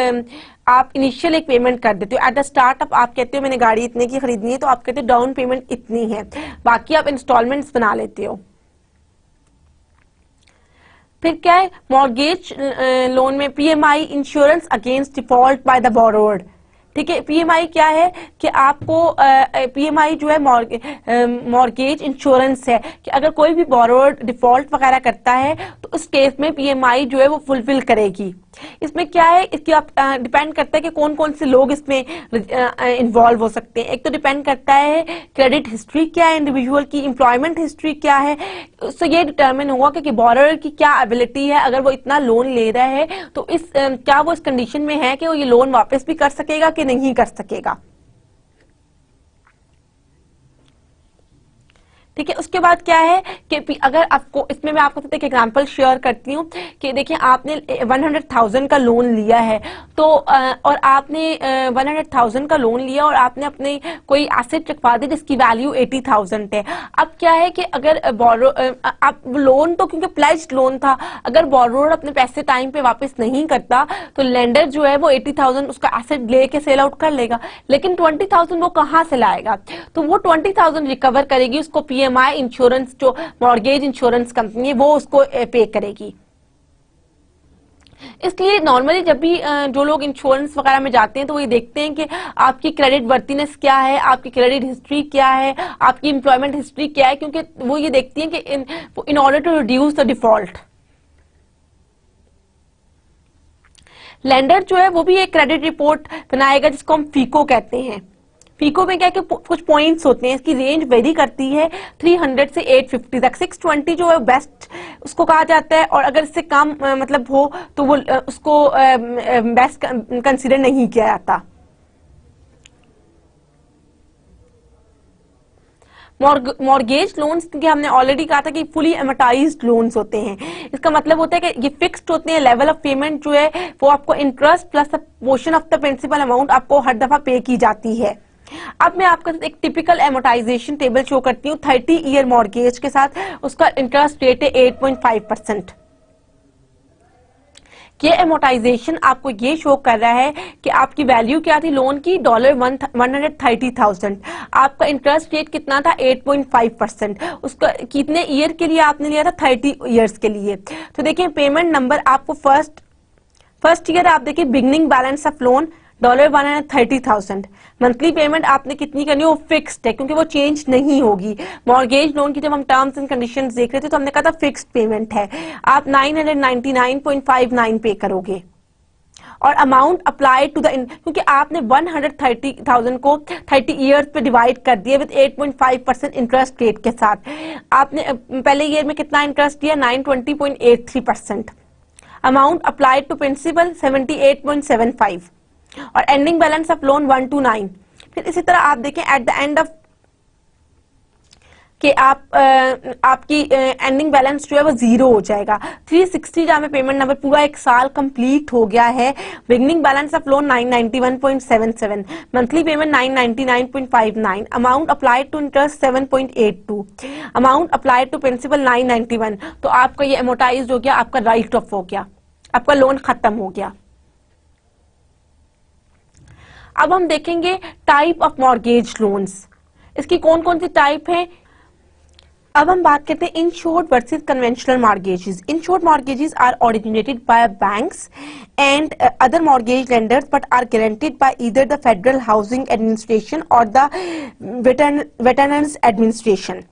आप इनिशियल एक पेमेंट कर देते हो, एट द स्टार्ट आप कहते हो मैंने गाड़ी इतने की खरीदनी है तो आप कहते हो डाउन पेमेंट इतनी है, बाकी आप इंस्टॉलमेंट्स बना लेते हो। फिर क्या है मॉर्गेज लोन में PMI, insurance against default by the borrower. ठीक है, पीएमआई क्या है कि आपको पीएमआई जो है मॉर्गेज इंश्योरेंस है कि अगर कोई भी बोरोवर डिफॉल्ट वगैरह करता है तो उस केस में पीएमआई जो है वो फुलफिल करेगी। इसमें क्या है, इसकी आप डिपेंड करता है कि कौन कौन से लोग इसमें इन्वॉल्व हो सकते हैं। एक तो डिपेंड करता है क्रेडिट हिस्ट्री क्या है इंडिविजुअल की, एम्प्लॉयमेंट हिस्ट्री क्या है, उससे ये डिटरमिन होगा कि बोरोवर की क्या एबिलिटी है, अगर वो इतना लोन ले रहा है तो क्या वो इस कंडीशन में है कि वो ये लोन वापस भी कर सकेगा कि नहीं कर सकेगा। ठीक है। उसके बाद क्या है कि अगर आपको इसमें मैं आपको एक एग्जांपल शेयर करती हूँ कि देखिए आपने 100,000 का लोन लिया है, तो और आपने 100,000 का लोन लिया और आपने अपने कोई एसेट रखवा दी जिसकी वैल्यू 80,000 है। अब क्या है कि अगर आप लोन तो क्योंकि प्लेज्ड लोन था, अगर बोरोअर अपने पैसे टाइम पे वापस नहीं करता तो लेंडर जो है वो 80,000 उसका एसेट लेके सेल आउट कर लेगा, लेकिन 20,000 वो कहाँ से लाएगा? तो वो 20,000 रिकवर करेगी, उसको PMI इंश्योरेंस जो मॉर्गेज इंश्योरेंस कंपनी है वो उसको पे करेगी। इसलिए नॉर्मली जब भी जो लोग इंश्योरेंस वगैरह में जाते हैं तो वो ये देखते हैं कि आपकी क्रेडिट वर्थिनेस क्या है, आपकी क्रेडिट हिस्ट्री क्या है, आपकी एम्प्लॉयमेंट हिस्ट्री क्या है, क्योंकि वो ये देखती हैं कि in order to reduce the default. Lender जो है वो भी एक क्रेडिट रिपोर्ट बनाएगा जिसको हम फीको कहते हैं। फीको में क्या है कि कुछ पॉइंट्स होते हैं, इसकी रेंज वेरी करती है 300 से 850 तक। 620 जो है बेस्ट उसको कहा जाता है, और अगर इससे कम मतलब हो तो वो उसको बेस्ट कंसीडर नहीं किया जाता। मॉर्गेज लोन्स के हमने ऑलरेडी कहा था कि फुली एमोटाइज्ड लोन्स होते हैं। इसका मतलब होता है कि ये फिक्स्ड होते हैं, लेवल ऑफ पेमेंट जो है वो आपको interest plus portion of the principal amount आपको हर दफा पे की जाती है। अब मैं आपको एक टिपिकल एमोटाइजेशन टेबल शो करती हूँ 30 ईयर मॉर्गेज के साथ। उसका इंटरेस्ट रेट है 8.5%। ये एमोटाइजेशन आपको ये शो कर रहा है कि आपकी वैल्यू क्या थी लोन की, $130,000। आपका इंटरेस्ट रेट कितना था, 8.5%। उसका कितने ईयर के लिए आपने लिया था, 30 ईयर्स के लिए। तो देखिए पेमेंट नंबर आपको फर्स्ट ईयर आप देखिए beginning balance of loan $130,000। Monthly payment आपने कितनी करनी है वो फिक्स्ड है क्योंकि वो चेंज नहीं होगी। मॉर्गेज लोन की जब हम टर्म्स एंड कंडीशंस देख रहे थे तो हमने कहा था फिक्स्ड पेमेंट है, आप 999.59 पे करोगे। और अमाउंट अप्लाइड टू द, क्योंकि आपने 130,000 को 30 ईयर्स पे डिवाइड कर दिया विद 8.5% इंटरेस्ट रेट के साथ। आपने पहले ईयर में कितना इंटरेस्ट दिया, 920.83%। अमाउंट अप्लाइड टू प्रिंसिपल 78.75 और एंडिंग बैलेंस ऑफ लोन 129। फिर इसी तरह आप देखें एट द एंड ऑफ कि आपकी एंडिंग बैलेंस जो है वो 0 हो जाएगा। 360 जहां में पेमेंट नंबर पूरा एक साल कंप्लीट हो गया है। Beginning balance of loan 991.77, monthly payment 999.59, amount applied to interest 7.82, amount applied to principal 991। तो आपका ये एमोटाइज हो गया, आपका राइट ऑफ हो गया, आपका लोन खत्म हो गया। अब हम देखेंगे टाइप ऑफ मॉर्गेज लोन्स, इसकी कौन कौन सी टाइप है। अब हम बात करते हैं insured versus conventional mortgages. Insured mortgages are originated by banks and other mortgage lenders but are guaranteed by either the Federal Housing Administration और द वेटरन्स एडमिनिस्ट्रेशन।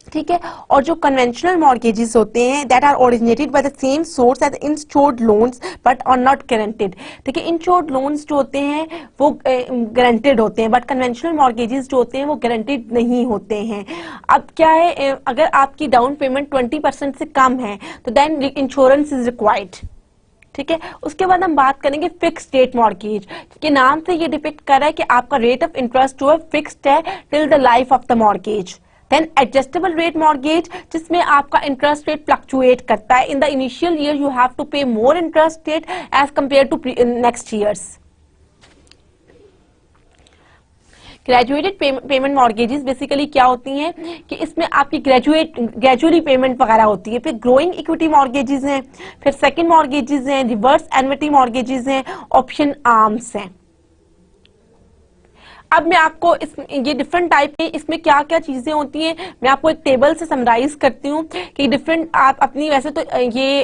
ठीक है। और जो कन्वेंशनल मॉर्गेजेस होते हैं that are originated by the same source as insured loans but are not guaranteed. ठीक है, insured loans जो होते हैं वो गारंटेड होते हैं बट कन्वेंशनल मॉर्गेजेस जो होते हैं वो गारंटेड नहीं होते हैं। अब क्या है, अगर आपकी डाउन पेमेंट 20% से कम है तो देन इंश्योरेंस इज रिक्वायर्ड। ठीक है। उसके बाद हम बात करेंगे फिक्स्ड रेट मॉर्गेज के नाम से ये डिपिक्ट कर रहा है कि आपका रेट ऑफ इंटरेस्ट जो है फिक्स्ड है till the life of the mortgage. Then adjustable rate mortgage जिसमें आपका इंटरेस्ट रेट फ्लक्चुएट करता है। In the initial year you have to pay more interest rate as compare to next years. Graduated payment mortgages basically क्या होती हैं कि इसमें आपकी ग्रेजुअली पेमेंट वगैरह होती है। फिर ग्रोइंग इक्विटी मॉर्गेजेस हैं, फिर सेकंड मॉर्गेजेस हैं, रिवर्स एन्युटी मॉर्गेजेस हैं, ऑप्शन आर्म्स हैं। अब मैं आपको ये डिफरेंट टाइप के इसमें क्या क्या चीजें होती हैं मैं आपको एक टेबल से समराइज करती हूँ कि डिफरेंट आप अपनी, वैसे तो ये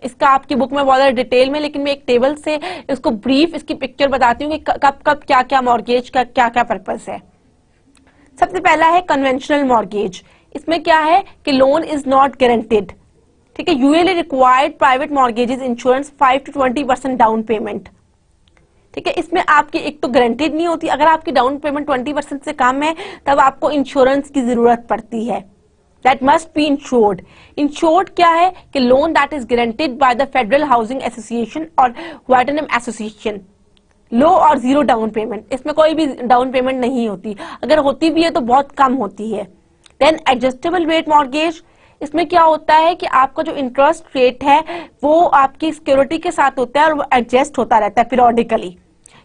इसका आपकी बुक में बहुत ज्यादा डिटेल में, लेकिन मैं एक टेबल से इसको ब्रीफ इसकी पिक्चर बताती हूँ कि कब कब क्या क्या मॉर्गेज का क्या क्या पर्पस है। सबसे पहला है कन्वेंशनल मॉर्गेज। इसमें क्या है कि लोन इज नॉट गारंटेड। ठीक है, usually required private mortgages insurance 5 to 20% down payment. ठीक है, इसमें आपकी एक तो गारंटेड नहीं होती, अगर आपकी डाउन पेमेंट 20% से कम है तब आपको इंश्योरेंस की जरूरत पड़ती है। That must be insured. Insured क्या है कि loan that is guaranteed by the Federal housing association और वेटरनम एसोसिएशन। लो और जीरो डाउन पेमेंट, इसमें कोई भी डाउन पेमेंट नहीं होती, अगर होती भी है तो बहुत कम होती है। देन एडजस्टेबल रेट मॉर्गेज, इसमें क्या होता है कि आपका जो इंटरेस्ट रेट है वो आपकी सिक्योरिटी के साथ होता है और वो एडजस्ट होता रहता है पीरियोडिकली,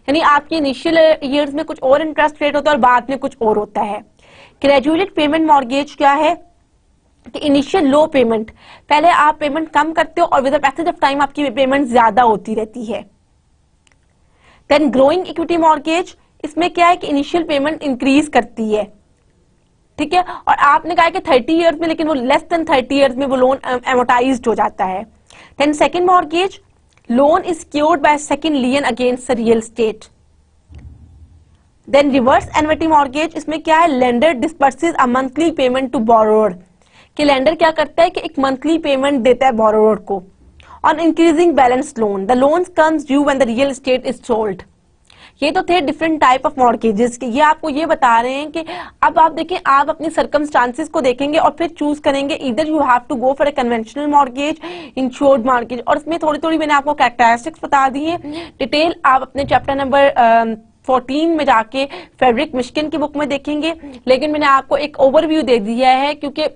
यानी आपकी इनिशियल ईयर्स में कुछ और इंटरेस्ट रेट होता है और बाद में कुछ और होता है। ग्रेजुएटेड पेमेंट मॉर्गेज क्या है कि इनिशियल लो पेमेंट, पहले आप पेमेंट कम करते हो और with the passage of time आपकी पेमेंट ज्यादा होती रहती है। देन ग्रोइंग इक्विटी मॉर्गेज, इसमें क्या है कि इनिशियल पेमेंट इंक्रीज करती है, ठीक है, और आपने कहा कि 30 इयर्स में, लेकिन वो लेस देन 30 इयर्स में वो लोन एमोटाइज्ड हो जाता है। Then second mortgage, loan is secured by second lien against the real estate. Then reverse annuity mortgage, इसमें क्या है, lender disburses a monthly payment to borrower, कि लेंडर क्या करता है कि एक मंथली पेमेंट देता है बोरोवर को on increasing balance loan, the loan comes due when the real estate is sold. ये तो थे डिफरेंट टाइप ऑफ मॉर्गेजेस के, ये आपको ये बता रहे हैं कि अब आप देखें, आप अपनी सर्कमस्टांसेस को देखेंगे और फिर चूज करेंगे, इधर you have to go for a conventional mortgage, insured mortgage, और इसमें थोड़ी थोड़ी मैंने आपको कैरेक्टरिस्टिक्स बता दी है। डिटेल आप अपने चैप्टर नंबर 14 में जाके फेडरिक मिश्किन की बुक में देखेंगे, लेकिन मैंने आपको एक ओवरव्यू दे दिया है क्योंकि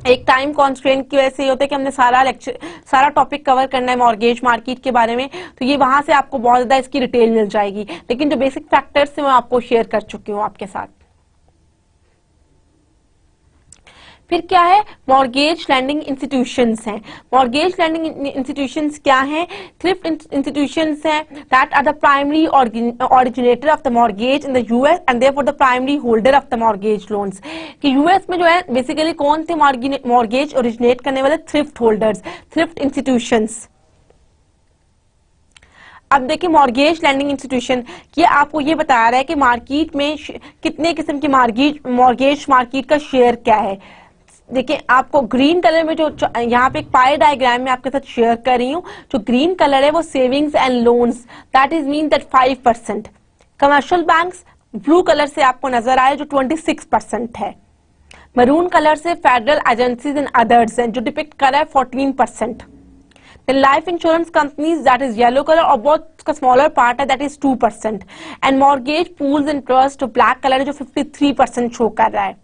एक टाइम कॉन्स्ट्रेंट की वजह से ये होता है कि हमने सारा टॉपिक कवर करना है मॉर्गेज मार्केट के बारे में, तो ये वहां से आपको बहुत ज्यादा इसकी डिटेल मिल जाएगी, लेकिन जो बेसिक फैक्टर्स है मैं आपको शेयर कर चुकी हूँ आपके साथ। फिर क्या है, मॉर्गेज लैंडिंग इंस्टीट्यूशंस हैं। मॉर्गेज लैंडिंग इंस्टीट्यूशंस क्या हैं, थ्रिफ्ट इंस्टीट्यूशंस हैं that are the primary originator of the mortgage in the US and therefore the primary holder of the mortgage loans. कि यूएस में जो है बेसिकली कौन थे मॉर्गेज ओरिजिनेट करने वाले, थ्रिफ्ट होल्डर्स, थ्रिफ्ट इंस्टीट्यूशंस। अब देखिए मॉर्गेज लैंडिंग इंस्टीट्यूशन, ये आपको ये बता रहा है कि मार्केट में कितने किस्म की मॉर्गेज मार्केट का शेयर क्या है। देखिए आपको ग्रीन कलर में जो यहाँ पे एक पाई डायग्राम में आपके साथ शेयर कर रही हूँ, जो ग्रीन कलर है वो savings and loans, that is mean that 5%। Commercial banks blue colour से आपको नजर आए जो 26% है। मरून कलर से फेडरल एजेंसीज एंड अदर्स हैं जो डिपिक्ट कर रहा है 14%। Life insurance companies that is yellow colour और बहुत का स्मॉलर पार्ट है that is 2%। And mortgage pools and trust black colour है जो 53% शो कर रहा है।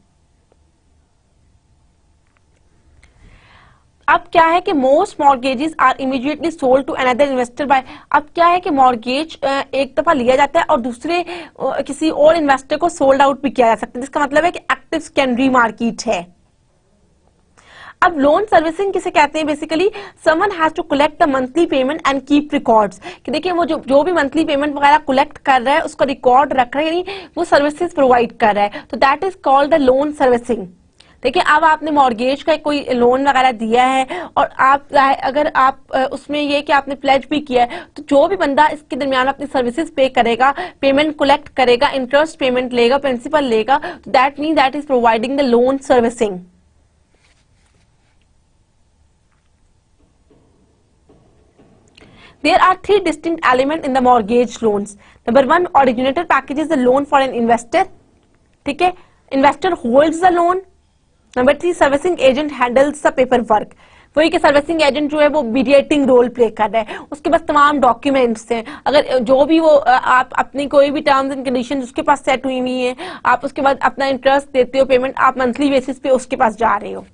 अब क्या है कि most mortgages are immediately sold to another investor by, अब क्या है कि मॉर्गेज एक दफा लिया जाता है और दूसरे किसी और इन्वेस्टर को सोल्ड आउट भी किया जा सकता है, जिसका मतलब है कि एक्टिव सेकेंडरी मार्केट है। अब लोन सर्विसिंग किसे कहते हैं, basically someone has to collect the monthly payment and keep records, कि देखिए वो जो भी मंथली पेमेंट वगैरह कलेक्ट कर रहा है उसका रिकॉर्ड रख रहा है, यानी वो सर्विसेज प्रोवाइड कर रहा है, तो that is called the loan servicing. देखिए अब आपने मॉर्गेज का कोई लोन वगैरह दिया है और अगर आप उसमें ये कि आपने प्लेज भी किया है, तो जो भी बंदा इसके दरमियान अपनी सर्विसेज पे करेगा, पेमेंट कलेक्ट करेगा, इंटरेस्ट पेमेंट लेगा, प्रिंसिपल लेगा, that mean that is providing the loan servicing. There are three distinct elements in the mortgage loans. Number one, originator packages the loan for an investor. ठीक है, investor holds the loan. Number three, servicing agent handles the paperwork. वही कि servicing agent जो है वो mediating role play कर रहा है, उसके पास तमाम डॉक्यूमेंट्स हैं, अगर जो भी वो आप अपनी कोई भी टर्म्स एंड कंडीशन उसके पास सेट हुई हुई है, आप उसके बाद अपना इंटरेस्ट देते हो, पेमेंट आप मंथली बेसिस पे उसके पास जा रहे हो।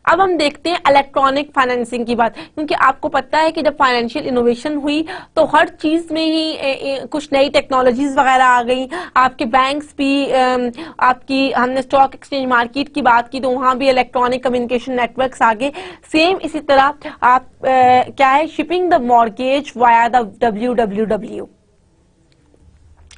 अब हम देखते हैं इलेक्ट्रॉनिक फाइनेंसिंग की बात, क्योंकि आपको पता है कि जब फाइनेंशियल इनोवेशन हुई तो हर चीज में ही कुछ नई टेक्नोलॉजीज वगैरह आ गई। आपके बैंक्स भी आपकी, हमने स्टॉक एक्सचेंज मार्केट की बात की तो वहां भी इलेक्ट्रॉनिक कम्युनिकेशन नेटवर्क्स आ गए। सेम इसी तरह आप क्या है, shipping the mortgage via the WWW,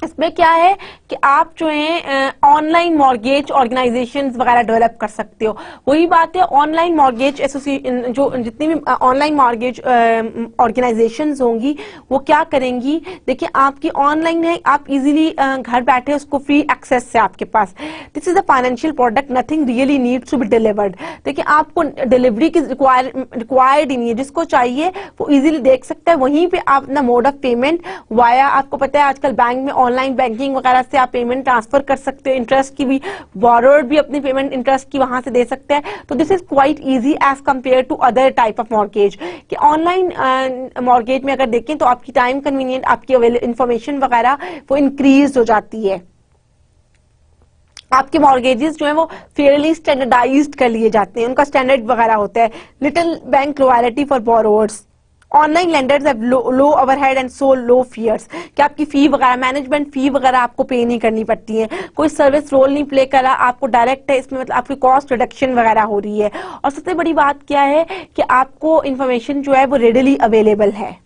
इसमें क्या है कि आप जो है ऑनलाइन मॉर्गेज ऑर्गेनाइजेशंस वगैरह डेवलप कर सकते हो। वही बात है, ऑनलाइन मॉर्गेज एसोसिएशन, जो जितनी भी ऑनलाइन मॉर्गेज ऑर्गेनाइजेशंस होंगी वो क्या करेंगी, देखिए आपकी ऑनलाइन है, आप इजीली घर बैठे उसको फ्री एक्सेस है आपके पास। This is a financial product, nothing really needs to be delivered. देखिए आपको डिलीवरी की रिक्वायर्ड ही नहीं है, जिसको चाहिए वो इजीली देख सकता है। वहीं पे आप अपना मोड ऑफ पेमेंट वाया, आपको पता है आजकल बैंक में ऑनलाइन बैंकिंग वगैरह से आप पेमेंट ट्रांसफर कर सकते हो, इंटरेस्ट की भी, बोरोवर भी अपनी पेमेंट इंटरेस्ट की वहां से दे सकते हैं। तो this is quite easy as compare to other type of mortgage. कि ऑनलाइन मॉर्गेज में अगर देखें तो आपकी टाइम कन्वीनियंट, आपकी इंफॉर्मेशन वगैरह वो इंक्रीज हो जाती है। आपके मॉर्गेजेस जो है वो फेयरली स्टैंडर्डाइज्ड कर लिए जाते हैं, उनका स्टैंडर्ड वगैरह होता है। Little bank loyalty for borrowers, online lenders have low overhead and so low fears, कि आपकी फी वगैरह, मैनेजमेंट फी वगैरह आपको पे नहीं करनी पड़ती है, कोई सर्विस रोल नहीं प्ले करा, आपको डायरेक्ट है इसमें, मतलब आपकी कॉस्ट रिडक्शन वगैरह हो रही है। और सबसे बड़ी बात क्या है कि आपको इंफॉर्मेशन जो है वो रेडिली अवेलेबल है।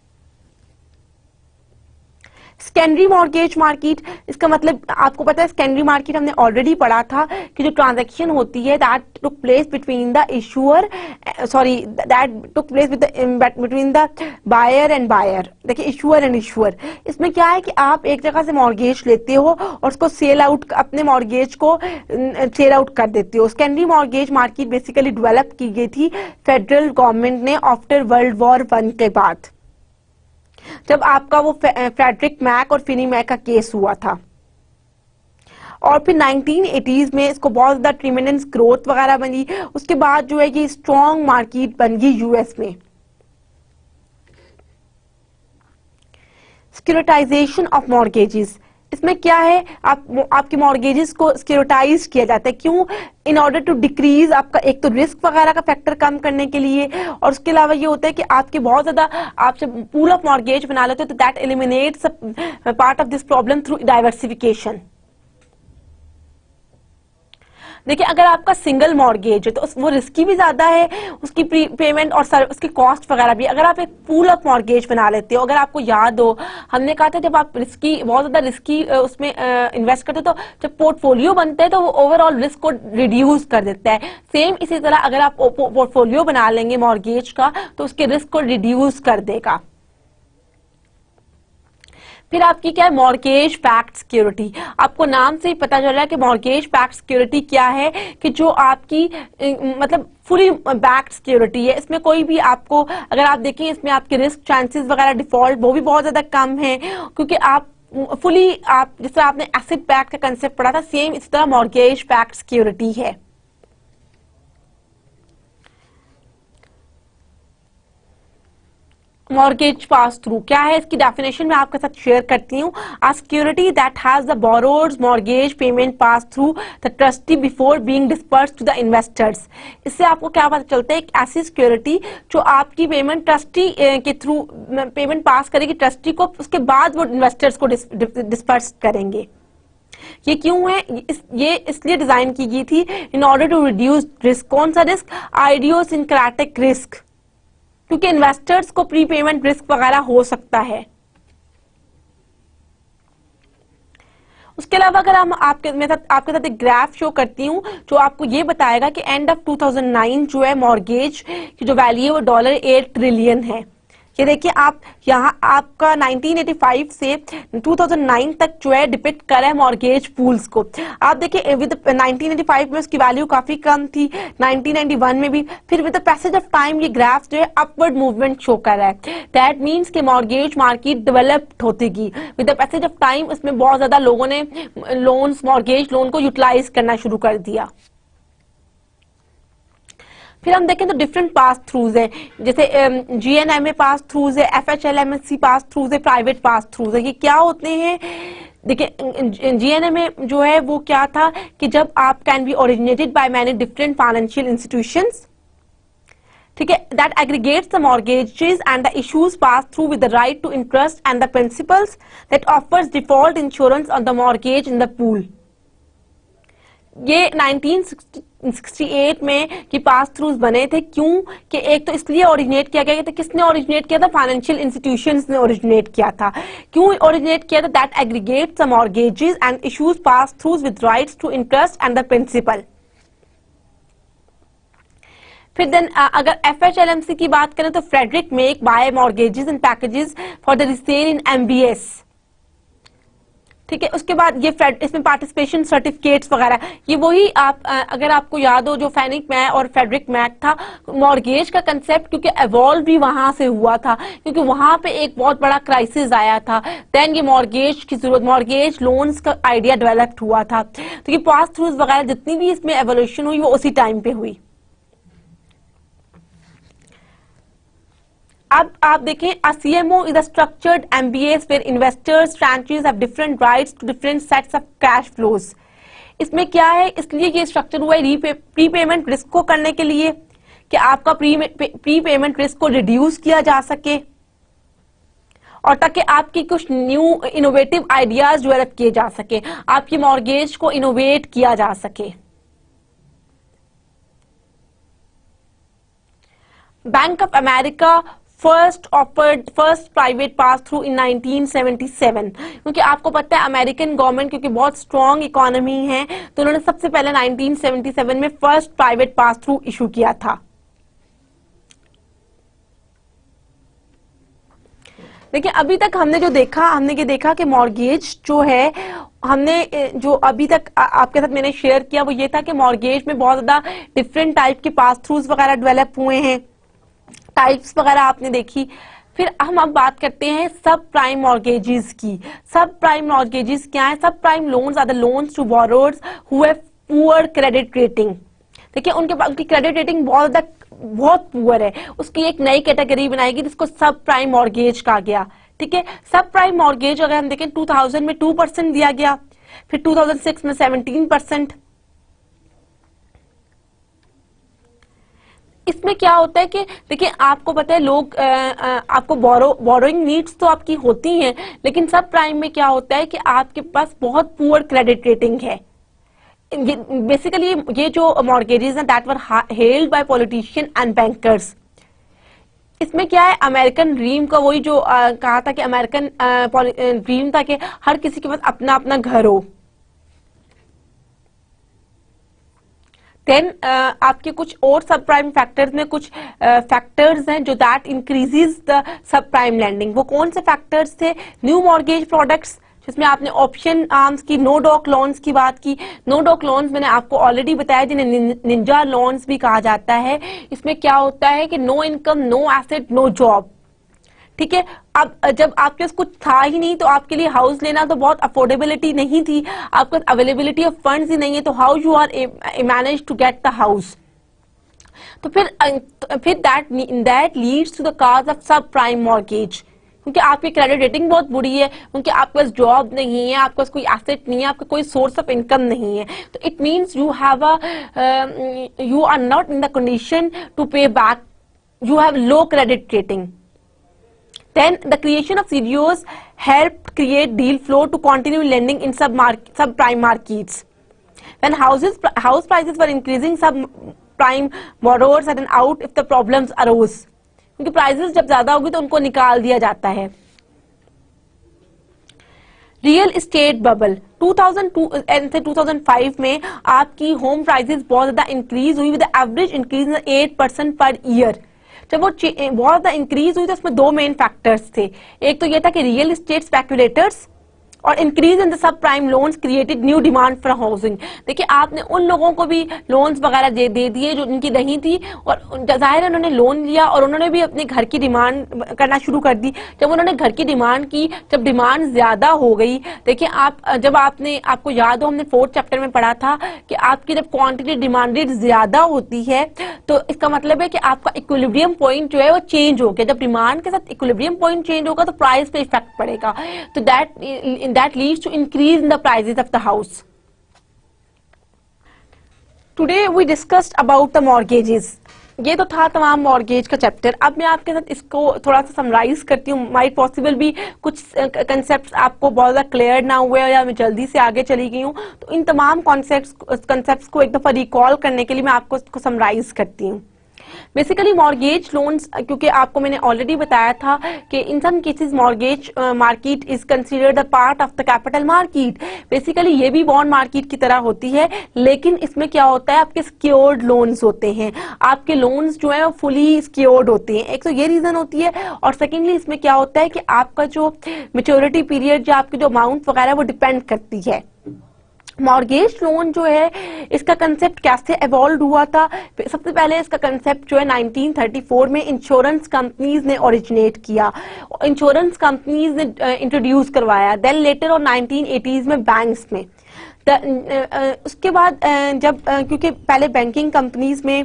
सेकेंडरी मॉर्गेज मार्केट, इसका मतलब आपको पता है सेकेंडरी मार्केट हमने ऑलरेडी पढ़ा था कि जो ट्रांजैक्शन होती है that took place between the issuer, sorry that took place between the buyer and buyer. देखिए इशूअर एंड इशूअर, इसमें क्या है कि आप एक जगह से मॉर्गेज लेते हो और उसको सेल आउट, अपने मॉर्गेज को सेल आउट कर देते हो। Secondary mortgage market basically develop की गई थी फेडरल गवर्नमेंट ने आफ्टर वर्ल्ड वॉर 1 के बाद, जब आपका वो फ्रेडरिक मैक और फिनी मैक का केस हुआ था। और फिर 1980s में इसको बहुत ज्यादा ट्रिमेंडस ग्रोथ वगैरह बनी, उसके बाद जो है ये स्ट्रॉन्ग मार्केट बन गई यूएस में। सिक्योरिटाइजेशन ऑफ मॉर्गेजेस, इसमें क्या है, आपके मॉर्गेजेस को सिक्योरिटाइज किया जाता है। क्यों? इन ऑर्डर टू डिक्रीज आपका एक तो रिस्क वगैरह का फैक्टर कम करने के लिए, और उसके अलावा ये होता है कि आपके बहुत ज्यादा आप जब पूल ऑफ मॉर्गेज बना लेते हो तो that eliminates part of this problem through diversification. देखिए अगर आपका सिंगल मॉर्गेज है तो वो रिस्की भी ज्यादा है, उसकी पेमेंट और उसकी कॉस्ट वगैरह भी। अगर आप एक पूल ऑफ मॉर्गेज बना लेते हो, अगर आपको याद हो हमने कहा था जब आप रिस्की, बहुत ज्यादा रिस्की उसमें इन्वेस्ट करते हो तो जब पोर्टफोलियो बनते हैं तो वो ओवरऑल रिस्क को रिड्यूस कर देता है। सेम इसी तरह अगर आप पोर्टफोलियो बना लेंगे मॉर्गेज का तो उसके रिस्क को रिड्यूस कर देगा। फिर आपकी क्या है, मॉर्गेज बैक्ड सिक्योरिटी। आपको नाम से ही पता चल रहा है कि मॉर्गेज बैक्ड सिक्योरिटी क्या है, कि जो आपकी मतलब फुली बैक्ड सिक्योरिटी है। इसमें कोई भी आपको, अगर आप देखें इसमें आपके रिस्क चांसेस वगैरह डिफॉल्ट वो भी बहुत ज्यादा कम है, क्योंकि आप फुली, आप जिस तरह आपने एसेट बैक्ड का कंसेप्ट पढ़ा था सेम इसी तरह मॉर्गेज बैक्ड सिक्योरिटी है। मॉर्गेज पास थ्रू क्या है, इसकी डेफिनेशन मैं आपके साथ शेयर करती हूँ। A security that has the borrowers mortgage payment pass through the trustee before being disburse to the investors. इससे आपको क्या पता चलता है, एक ऐसी सिक्योरिटी जो आपकी पेमेंट ट्रस्टी के थ्रू पेमेंट पास करेगी ट्रस्टी को, उसके बाद वो इन्वेस्टर्स को डिस्पर्स करेंगे। ये क्यों है? ये इसलिए डिजाइन की गई थी in order to reduce risk. कौन सा रिस्क? आइडियोसिंक्रेटिक रिस्क, क्योंकि इन्वेस्टर्स को प्री पेमेंट रिस्क वगैरह हो सकता है। उसके अलावा अगर हम आपके साथ एक ग्राफ शो करती हूँ जो आपको ये बताएगा कि एंड ऑफ 2009 जो है मॉर्गेज की जो वैल्यू है वो $8 ट्रिलियन है। ये देखिए आप यहाँ आपका 1985 से 2009 तक जो है डिपिक्ट कर रहा है मॉर्गेज पूल्स को। आप देखिए विद 1985 में उसकी वैल्यू काफी कम थी, 1991 में भी, फिर with the passage of time ये ग्राफ जो है अपवर्ड मूवमेंट शो कर रहा है। दैट मीन्स कि मॉर्गेज मार्केट डेवलप्ड होती गई with the passage of time. उसमें बहुत ज्यादा लोगों ने लोन्स, मॉर्गेज लोन को यूटिलाइज करना शुरू कर दिया। फिर हम देखें तो डिफरेंट पास थ्रूज है, जैसे GNMA पास थ्रूज है, FHLMSC पास थ्रूज है, प्राइवेट पास थ्रूज है। ये क्या होते हैं? देखिए GNMA जो है वो क्या था कि जब आप can be originated by many different financial institutions, ठीक है, that aggregates the mortgages and the issues pass through with the right to interest and the principals that offers default insurance on the mortgage in the pool. ये 1968 में कि पास throughs बने थे। क्यों? कि एक तो इसलिए ओरिजिनेट किया गया था, किसने ओरिजिनेट किया था? फाइनेंशियल इंस्टीट्यूशंस ने ओरिजिनेट किया था। क्यों ओरिजिनेट किया था? That aggregates the mortgages and issues pass throughs with rights to interest and the principal. फिर देन अगर FHLMC की बात करें तो Frederick Mac buy mortgages and packages for the resale in MBS, ठीक है। उसके बाद ये इसमें पार्टिसिपेशन सर्टिफिकेट्स वगैरह, ये वही आप अगर आपको याद हो जो फैनिक मैक और फेडरिक मैक था, मॉर्गेज का कंसेप्ट क्योंकि एवॉल्व भी वहां से हुआ था, क्योंकि वहां पे एक बहुत बड़ा क्राइसिस आया था। देन ये मॉर्गेज की जरूरत, मॉर्गेज लोन्स का आइडिया डेवलप्ड हुआ था। तो ये पास थ्रूज वगैरह जितनी भी इसमें एवोल्यूशन हुई वो उसी टाइम पे हुई। अब आप देखें, a CMO is a structured MBS where investors, tranches have different rights to different sets of cash flows. इसमें क्या है, इसलिए ये स्ट्रक्चर हुआ है प्रीपेमेंट रिस्क को करने के लिए, कि आपका प्रीपेमेंट रिस्क को रिड्यूस किया जा सके और ताकि आपकी कुछ न्यू इनोवेटिव आइडियाज डेवलप किए जा सके, आपकी मॉर्गेज को इनोवेट किया जा सके। Bank of America first private pass through in 1977, क्योंकि आपको पता है अमेरिकन गवर्नमेंट क्योंकि बहुत स्ट्रॉन्ग इकोनॉमी है, तो उन्होंने सबसे पहले 1977 में first private pass through issue किया था। देखिए अभी तक हमने ये देखा कि मॉर्गेज जो है, हमने जो अभी तक आपके साथ मैंने शेयर किया वो ये था कि मॉर्गेज में बहुत ज्यादा डिफरेंट टाइप के पास थ्रूज वगैरह डेवलप हुए हैं, टाइप्स वगैरह आपने देखी। फिर हम अब बात करते हैं सब प्राइम मॉर्गेजेस की। सब प्राइम मॉर्गेजेस क्या है? Sub prime loans are the loans to borrowers who have poor credit rating. देखिए उनकी क्रेडिट रेटिंग बहुत पुअर है, उसकी एक नई कैटेगरी बनाएगी जिसको सब प्राइम मॉर्गेज कहा गया। ठीक है, सब प्राइम मॉर्गेज अगर हम देखें 2000 में 2% दिया गया, फिर 2006 में 17%। इसमें क्या होता है कि देखिए आपको पता है लोग आपको बोरोइंग नीड्स तो आपकी होती हैं, लेकिन सब प्राइम में क्या होता है कि आपके पास बहुत पुअर क्रेडिट रेटिंग है। बेसिकली ये जो मॉर्गेजेस हैं that were held by politician and bankers. इसमें क्या है, अमेरिकन ड्रीम का वही जो कहा था कि अमेरिकन ड्रीम था कि हर किसी के पास अपना अपना घर हो। देन आपके कुछ और सब प्राइम फैक्टर्स में कुछ फैक्टर्स हैं जो that increases the sub prime landing. वो कौन से फैक्टर्स थे? न्यू मॉर्गेज प्रोडक्ट्स, जिसमें आपने ऑप्शन आर्म्स की, नो डॉक लोन्स की बात की। नो डॉक लोन्स मैंने आपको ऑलरेडी बताया जिन्हें निंजा लोन्स भी कहा जाता है। इसमें क्या होता है कि no income, no asset, no job. ठीक है, अब जब आपके पास कुछ था ही नहीं तो आपके लिए हाउस लेना तो बहुत अफोर्डेबिलिटी नहीं थी, आपके पास अवेलेबिलिटी ऑफ फंड्स ही नहीं है, तो how you are manage to get the house. तो फिर that leads to the cause of sub prime mortgage, क्योंकि आपकी क्रेडिट रेटिंग बहुत बुरी है, क्योंकि आपके पास जॉब नहीं है, आपके पास कोई एसेट नहीं है, आपका कोई सोर्स ऑफ इनकम नहीं है, तो it means you are not in the condition to pay back, you have low credit rating. Then the creation of CDOs helped create deal flow to continue lending in subprime markets. When house prices were increasing, subprime borrowers had an out if the problems arose. क्योंकि prices जब ज्यादा होगी तो उनको निकाल दिया जाता है। रियल एस्टेट बबल 2002 से 2005 में आपकी होम प्राइसेस बहुत ज्यादा इंक्रीज हुई, with average increase 8% per year. जब वो बहुत ज्यादा इंक्रीज हुई तो उसमें दो मेन फैक्टर्स थे। एक तो ये था कि रियल एस्टेट स्पेकुलेटर्स और increase in the sub prime loans created new demand for housing. देखिए आपने उन लोगों को भी लोन्स वगैरह दे दिए जो उनकी नहीं थी, और जाहिर है उन्होंने लोन लिया और उन्होंने भी अपने घर की डिमांड करना शुरू कर दी। जब उन्होंने घर की डिमांड की, जब डिमांड ज्यादा हो गई, देखिए आपको याद हो हमने 4th चैप्टर में पढ़ा था कि आपकी जब क्वांटिटी डिमांडेड ज्यादा होती है तो इसका मतलब है कि आपका इक्विलिब्रियम पॉइंट जो है वो चेंज हो गया। जब डिमांड के साथ इक्विलिब्रियम पॉइंट चेंज होगा तो प्राइस पे इफेक्ट पड़ेगा, तो that leads to increase in the prices of the house. Today we discussed about the mortgages. ये तो था तमाम मॉर्गेज का चैप्टर। अब मैं आपके साथ इसको थोड़ा सा समराइज करती हूँ। माइट पॉसिबल भी कुछ कंसेप्ट आपको बहुत ज्यादा क्लियर ना हुए या मैं जल्दी से आगे चली गई हूँ, तो इन तमाम कॉन्सेप्ट्स को एक दफा रिकॉल करने के लिए मैं आपको इसको समराइज करती हूँ। बेसिकली मॉर्गेज लोन्स, क्योंकि आपको मैंने ऑलरेडी बताया था कि in some cases mortgage market is considered the part of the capital market. Basically ये भी बॉन्ड मार्केट की तरह होती है, लेकिन इसमें क्या होता है, आपके सिक्योर्ड लोन्स होते हैं, आपके लोन्स जो है वो फुली सिक्योर्ड होते हैं। एक तो ये रीजन होती है, और सेकेंडली इसमें क्या होता है कि आपका जो मेच्योरिटी पीरियड या आपकी जो अमाउंट वगैरह वो डिपेंड करती है। मॉर्गेज लोन जो है इसका कंसेप्ट कैसे एवॉल्व हुआ था? सबसे पहले इसका कंसेप्ट जो है 1934 में इंश्योरेंस कंपनीज ने ओरिजिनेट किया, इंश्योरेंस कंपनीज ने इंट्रोड्यूस करवाया। देन लेटर और 1980s में बैंक्स में। उसके बाद जब क्योंकि पहले बैंकिंग कंपनीज में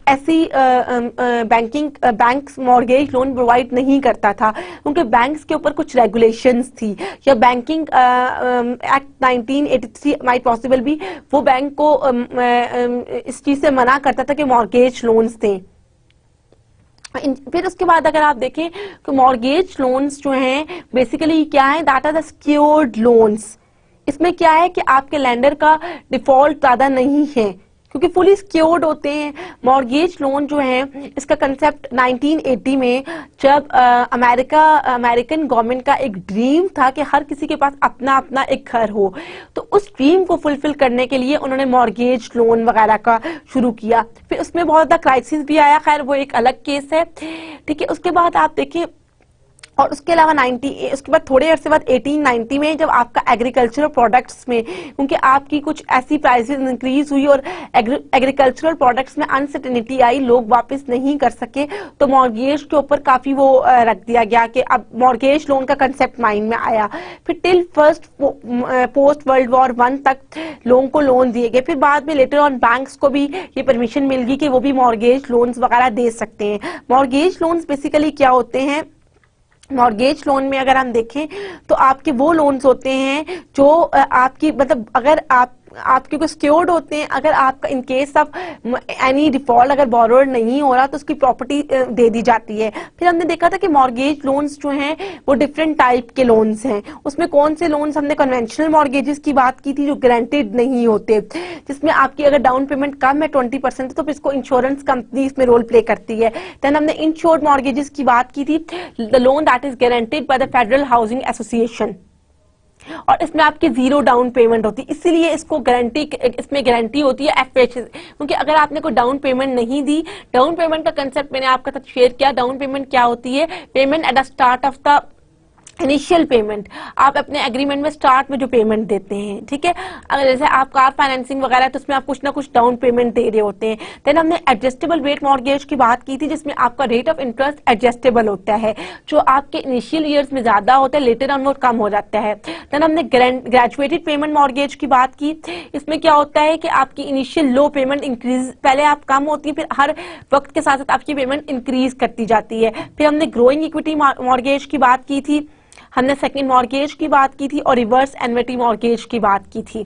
ऐसी बैंक्स मॉर्गेज लोन प्रोवाइड नहीं करता था, क्योंकि बैंक्स के ऊपर कुछ रेगुलेशंस थी, या बैंकिंग एक्ट 1983 माइट पॉसिबल भी वो बैंक को इस चीज से मना करता था कि मॉर्गेज लोन्स दें। फिर उसके बाद अगर आप देखें तो मॉर्गेज लोन्स जो हैं बेसिकली क्या है, that are the secured loans. इसमें क्या है कि आपके लेंडर का डिफॉल्ट ज्यादा नहीं है, क्योंकि फुली सिक्योर्ड होते हैं। मॉर्गेज लोन जो है इसका कंसेप्ट 1980 में जब अमेरिकन गवर्नमेंट का एक ड्रीम था कि हर किसी के पास अपना अपना एक घर हो, तो उस ड्रीम को फुलफिल करने के लिए उन्होंने मॉर्गेज लोन वगैरह का शुरू किया। फिर उसमें बहुत ज्यादा क्राइसिस भी आया, खैर वो एक अलग केस है, ठीक है। उसके बाद आप देखें, और उसके अलावा उसके बाद थोड़े अरसे बाद 1890 में जब आपका एग्रीकल्चरल प्रोडक्ट्स में, क्योंकि आपकी कुछ ऐसी प्राइसेस इंक्रीज हुई और एग्रीकल्चरल प्रोडक्ट्स में अनसर्टेनिटी आई, लोग वापस नहीं कर सके, तो मॉर्गेज के ऊपर काफी वो रख दिया गया कि अब मॉर्गेज लोन का कंसेप्ट माइंड में आया। फिर till first post world war 1 तक लोगों को लोन दिए गए। फिर बाद में लेटर ऑन बैंक्स को भी ये परमिशन मिल गई कि वो भी मॉर्गेज लोन्स वगैरह दे सकते हैं। मॉर्गेज लोन्स बेसिकली क्या होते हैं, मॉर्गेज लोन में अगर हम देखें तो आपके वो लोन्स होते हैं जो आपकी मतलब अगर आपके को सिक्योर्ड होते हैं, अगर आपका in case of any default अगर बोरोअर नहीं हो रहा तो उसकी प्रॉपर्टी दे दी जाती है। फिर हमने देखा था कि मॉर्गेज लोन्स जो हैं वो डिफरेंट टाइप के लोन्स हैं। उसमें कौन से लोन्स, हमने कन्वेंशनल मॉर्गेजेस की बात की थी जो गारंटीड नहीं होते, जिसमें आपकी अगर डाउन पेमेंट कम है 20% तो फिर इसको इंश्योरेंस कंपनी इसमें रोल प्ले करती है। देन हमने इंश्योर्ड मॉर्गेजेस की बात की थी, the loan that is guaranteed by the Federal housing association, और इसमें आपकी 0 डाउन पेमेंट होती है, इसीलिए इसको इसमें गारंटी होती है एफएच, क्योंकि अगर आपने कोई डाउन पेमेंट नहीं दी, डाउन पेमेंट का कंसेप्ट मैंने आपके साथ शेयर किया। डाउन पेमेंट क्या होती है, payment at the start of the initial payment, आप अपने एग्रीमेंट में स्टार्ट में जो पेमेंट देते हैं, ठीक है। अगर जैसे आप कार फाइनेंसिंग वगैरह तो उसमें आप कुछ ना कुछ डाउन पेमेंट दे रहे होते हैं। देन हमने एडजस्टेबल रेट मॉर्गेज की बात की थी, जिसमें आपका रेट ऑफ इंटरेस्ट एडजस्टेबल होता है, जो आपके इनिशियल ईयर्स में ज्यादा होता है, लेटर ऑन वो कम हो जाता है। देन हमने ग्रेजुएटेड पेमेंट मॉर्गेज की बात की, इसमें क्या होता है कि आपकी इनिशियल लो पेमेंट इंक्रीज, पहले आप कम होती है, फिर हर वक्त के साथ साथ आपकी पेमेंट इंक्रीज करती जाती है। फिर हमने ग्रोइंग इक्विटी मॉर्गेज की बात की थी, हमने सेकंड मॉर्गेज की बात की थी, और रिवर्स एन्युटी मॉर्गेज की बात की थी,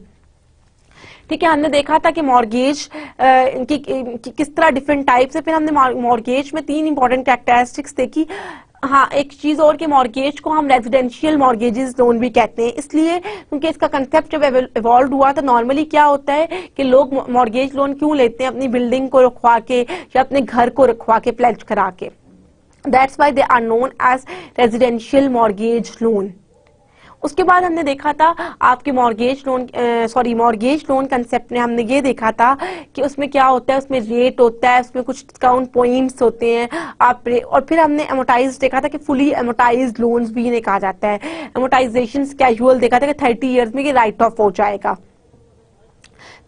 ठीक है। हमने देखा था कि मॉर्गेज किस तरह डिफरेंट टाइप्स है। फिर हमने मॉर्गेज में 3 इंपॉर्टेंट कैरेक्टरिस्टिक्स देखी। हाँ, एक चीज और कि मॉर्गेज को हम रेजिडेंशियल मॉर्गेजेस लोन भी कहते हैं, इसलिए क्योंकि इसका कंसेप्ट जब इवॉल्व हुआ था, नॉर्मली क्या होता है कि लोग मॉर्गेज लोन क्यों लेते हैं, अपनी बिल्डिंग को रखवा के या अपने घर को रखवा के, प्लेज करा के। That's why they are known as residential mortgage loan. उसके बाद हमने देखा था आपके मॉर्गेज लोन कंसेप्ट में हमने ये देखा था कि उसमें क्या होता है, उसमें रेट होता है, उसमें कुछ डिस्काउंट पॉइंट्स होते हैं और फिर हमने एमोटाइज देखा था कि फुली एमोटाइज लोन्स भी इन्हें कहा जाता है। एमोटाइजेशन कैजुअल देखा था कि 30 ईयर्स में ये राइट ऑफ हो जाएगा।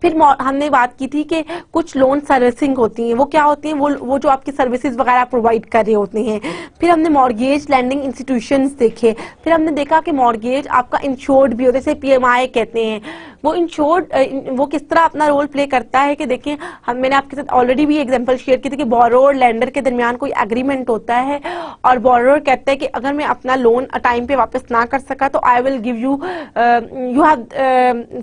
फिर हमने बात की थी कि कुछ लोन सर्विसिंग होती हैं, वो क्या होती हैं, वो जो आपकी सर्विसेज वगैरह प्रोवाइड कर रहे होते हैं। फिर हमने मॉर्गेज लैंडिंग इंस्टीट्यूशंस देखे। फिर हमने देखा कि मॉर्गेज आपका इंश्योर्ड भी होता है, जैसे पीएमआई कहते हैं, वो इंश्योर्ड वो किस तरह अपना रोल प्ले करता है कि देखें, मैंने आपके साथ ऑलरेडी भी एग्जांपल शेयर की थी कि बोरोअर लेंडर के दरमियान कोई एग्रीमेंट होता है और बोरोअर कहता है कि अगर मैं अपना लोन टाइम पे वापस ना कर सका तो I will give you have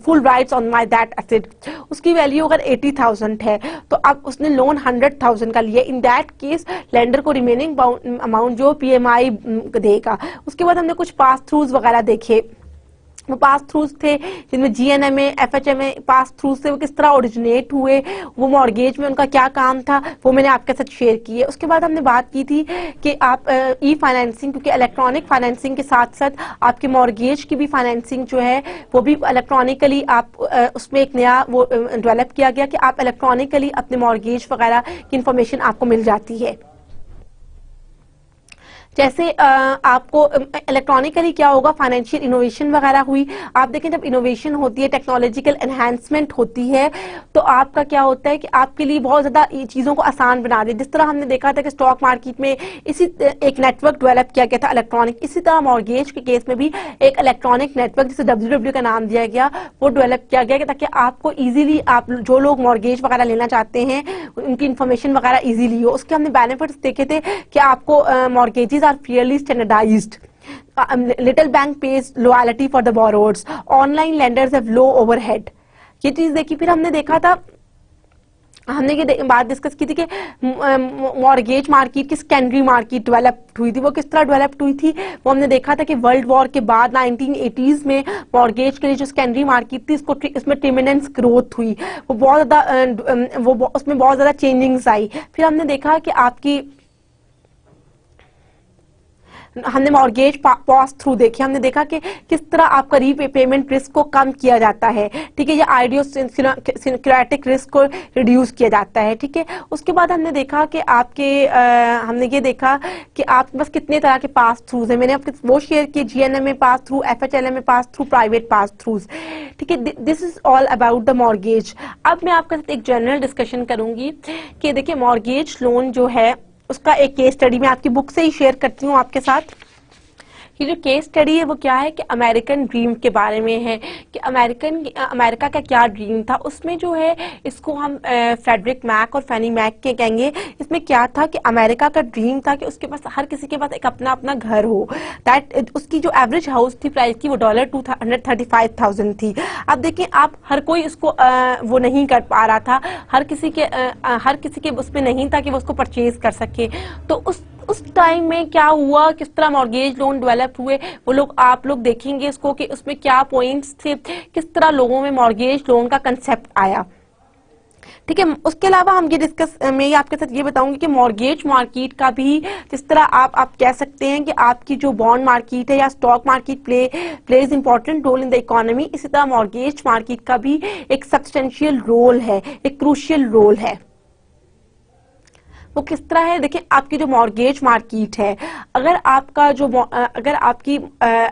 full rights on my that asset. उसकी वैल्यू अगर 80,000 है तो अब उसने लोन 100,000 का लिया, इन दैट केस लेंडर को रिमेनिंग अमाउंट जो पीएमआई देगा। उसके बाद हमने कुछ पास थ्रूज वगैरह देखे, वो पास थ्रूज थे जिनमें जीएनएमए, एफएचएमए पास थ्रूज थे, वो किस तरह ओरिजिनेट हुए, वो मॉर्गेज में उनका क्या काम था, वो मैंने आपके साथ शेयर की है। उसके बाद हमने बात की थी कि आप ई फाइनेंसिंग, क्योंकि इलेक्ट्रॉनिक फाइनेंसिंग के साथ साथ आपके मॉर्गेज की भी फाइनेंसिंग जो है वो भी इलेक्ट्रॉनिकली आप उसमें एक नया वो डेवलप किया गया कि आप इलेक्ट्रॉनिकली अपने मॉर्गेज वगैरह की इंफॉर्मेशन आपको मिल जाती है। जैसे आपको इलेक्ट्रॉनिकली क्या होगा, फाइनेंशियल इनोवेशन वगैरह हुई। आप देखें जब इनोवेशन होती है, टेक्नोलॉजिकल एनहांसमेंट होती है, तो आपका क्या होता है कि आपके लिए बहुत ज़्यादा चीज़ों को आसान बना दे। जिस तरह हमने देखा था कि स्टॉक मार्केट में इसी एक नेटवर्क डेवलप किया गया था इलेक्ट्रॉनिक, इसी तरह मॉर्गेज के केस में भी एक इलेक्ट्रॉनिक नेटवर्क जिसे WW का नाम दिया गया वो डेवलप किया गया ताकि आपको ईजिली आप जो लोग मॉर्गेज वगैरह लेना चाहते हैं उनकी इन्फॉर्मेशन वगैरह ईजिली हो। उसके हमने बेनिफिट्स देखे थे कि आपको mortgages are fairly standardised, little bank pays loyalty for the borrowers, online lenders have low overhead। ये चीज देखी। फिर हमने देखा था, हमने ये बात डिस्कस की थी कि मॉर्गेज मार्केट की सेकेंडरी मार्केट डेवलप हुई थी। वो किस तरह डेवलप हुई थी वो हमने देखा था कि वर्ल्ड वॉर के बाद 1980s में मॉर्गेज के लिए जो सेकेंडरी मार्केट थी इसमें ट्रिमेंडस ग्रोथ हुई। वो बहुत ज़्यादा उसमें बहुत ज़्यादा चेंजिंग्स आई। फिर हमने देखा कि हमने मॉर्गेज पास थ्रू देखे। हमने देखा कि किस तरह आपका रीपेमेंट रिस्क को कम किया जाता है, ठीक है, या आइडियोसिंक्रेटिक रिस्क को रिड्यूस किया जाता है, ठीक है। उसके बाद हमने देखा कि हमने ये देखा कि आपके पास कितने तरह के पास थ्रूज है। मैंने आपके वो शेयर किए, GNMA pass through, FHLMA pass through, private pass throughs, ठीक है। This is all about the mortgage. अब मैं आपके साथ एक जनरल डिस्कशन करूंगी कि देखिए मॉर्गेज लोन जो है उसका एक केस स्टडी मैं आपकी बुक से ही शेयर करती हूँ आपके साथ। ये जो केस स्टडी है वो क्या है कि अमेरिकन ड्रीम के बारे में है कि अमेरिका का क्या ड्रीम था। उसमें जो है इसको हम फ्रेडरिक मैक और फैनी मैक के कहेंगे। इसमें क्या था कि अमेरिका का ड्रीम था कि उसके पास हर किसी के पास एक अपना अपना घर हो। दैट उसकी जो एवरेज हाउस थी प्राइस की वो $235,000 थी। अब देखें आप हर कोई इसको वो नहीं कर पा रहा था, हर किसी के उसमें नहीं था कि वो उसको परचेज कर सके। तो उस टाइम में क्या हुआ, किस तरह मॉर्गेज लोन डेवलप हुए वो आप लोग देखेंगे इसको कि उसमें क्या पॉइंट्स थे, किस तरह लोगों में मॉर्गेज लोन का कंसेप्ट आया, ठीक है। उसके अलावा हम ये मैं आपके साथ ये बताऊंगी कि मॉर्गेज मार्केट का भी जिस तरह आप कह सकते हैं कि आपकी जो बॉन्ड मार्केट है या stock market plays important role in the economy, इसी तरह मॉर्गेज मार्केट का भी एक सब्सटेंशियल रोल है, एक क्रूशियल रोल है। वो किस तरह है, देखिए आपकी जो मॉर्गेज मार्केट है, अगर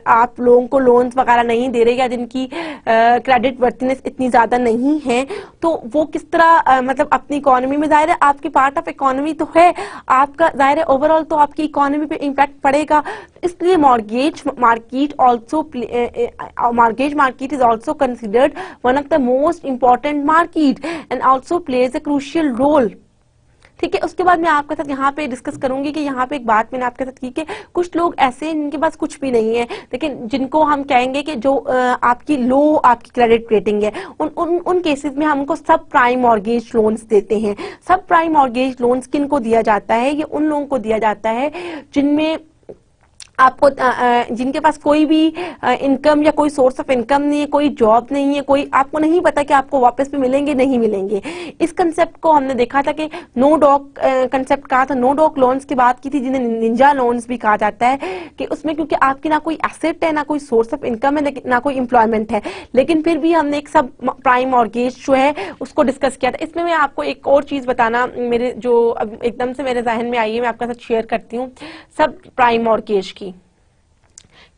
आप लोगों को लोन्स वगैरह नहीं दे रहे या जिनकी क्रेडिट वर्थनेस इतनी ज्यादा नहीं है, तो वो किस तरह मतलब अपनी इकोनॉमी में, जाहिर है आपकी पार्ट ऑफ इकोनॉमी तो है, आपका जाहिर है ओवरऑल तो आपकी इकोनॉमी पे इम्पैक्ट पड़ेगा। इसलिए mortgage market is also considered one of the most important market and also plays a crucial role, ठीक है। उसके बाद मैं आपके साथ यहाँ पे डिस्कस करूंगी कि यहाँ पे एक बात मैंने आपके साथ की कि कुछ लोग ऐसे हैं जिनके पास कुछ भी नहीं है, लेकिन जिनको हम कहेंगे कि जो आपकी क्रेडिट रेटिंग है, उन केसेस में हमको सब प्राइम मॉर्गेज लोन्स देते हैं। सब प्राइम मॉर्गेज लोन्स किनको दिया जाता है, ये उन लोगों को दिया जाता है जिनमें आपको जिनके पास कोई भी इनकम या कोई सोर्स ऑफ इनकम नहीं है, कोई जॉब नहीं है, कोई आपको नहीं पता कि आपको वापस में मिलेंगे नहीं मिलेंगे। इस कंसेप्ट को हमने देखा था कि नो डॉक कंसेप्ट कहा था, नो डॉक लोन्स की बात की थी, जिन्हें निंजा लोन्स भी कहा जाता है, कि उसमें क्योंकि आपकी ना कोई एसेट है, ना कोई सोर्स ऑफ इनकम है, ना कोई एम्प्लॉयमेंट है, लेकिन फिर भी हमने एक सब प्राइम मॉर्गेज जो है उसको डिस्कस किया था। इसमें मैं आपको एक और चीज बताना मेरे जो अब एकदम से मेरे जहन में आई है, मैं आपके साथ शेयर करती हूँ सब प्राइम मॉर्गेज की।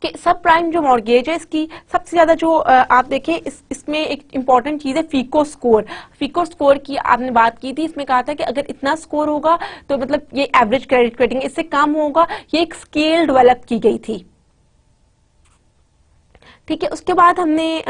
कि सब प्राइम जो मॉर्गेज है इसकी सबसे ज्यादा जो आप देखें इसमें एक इंपॉर्टेंट चीज है फीको स्कोर। फीको स्कोर की आपने बात की थी, इसमें कहा था कि अगर इतना स्कोर होगा तो मतलब ये एवरेज क्रेडिट रेटिंग, इससे कम होगा, ये एक स्केल डेवलप की गई थी, ठीक है। उसके बाद हमने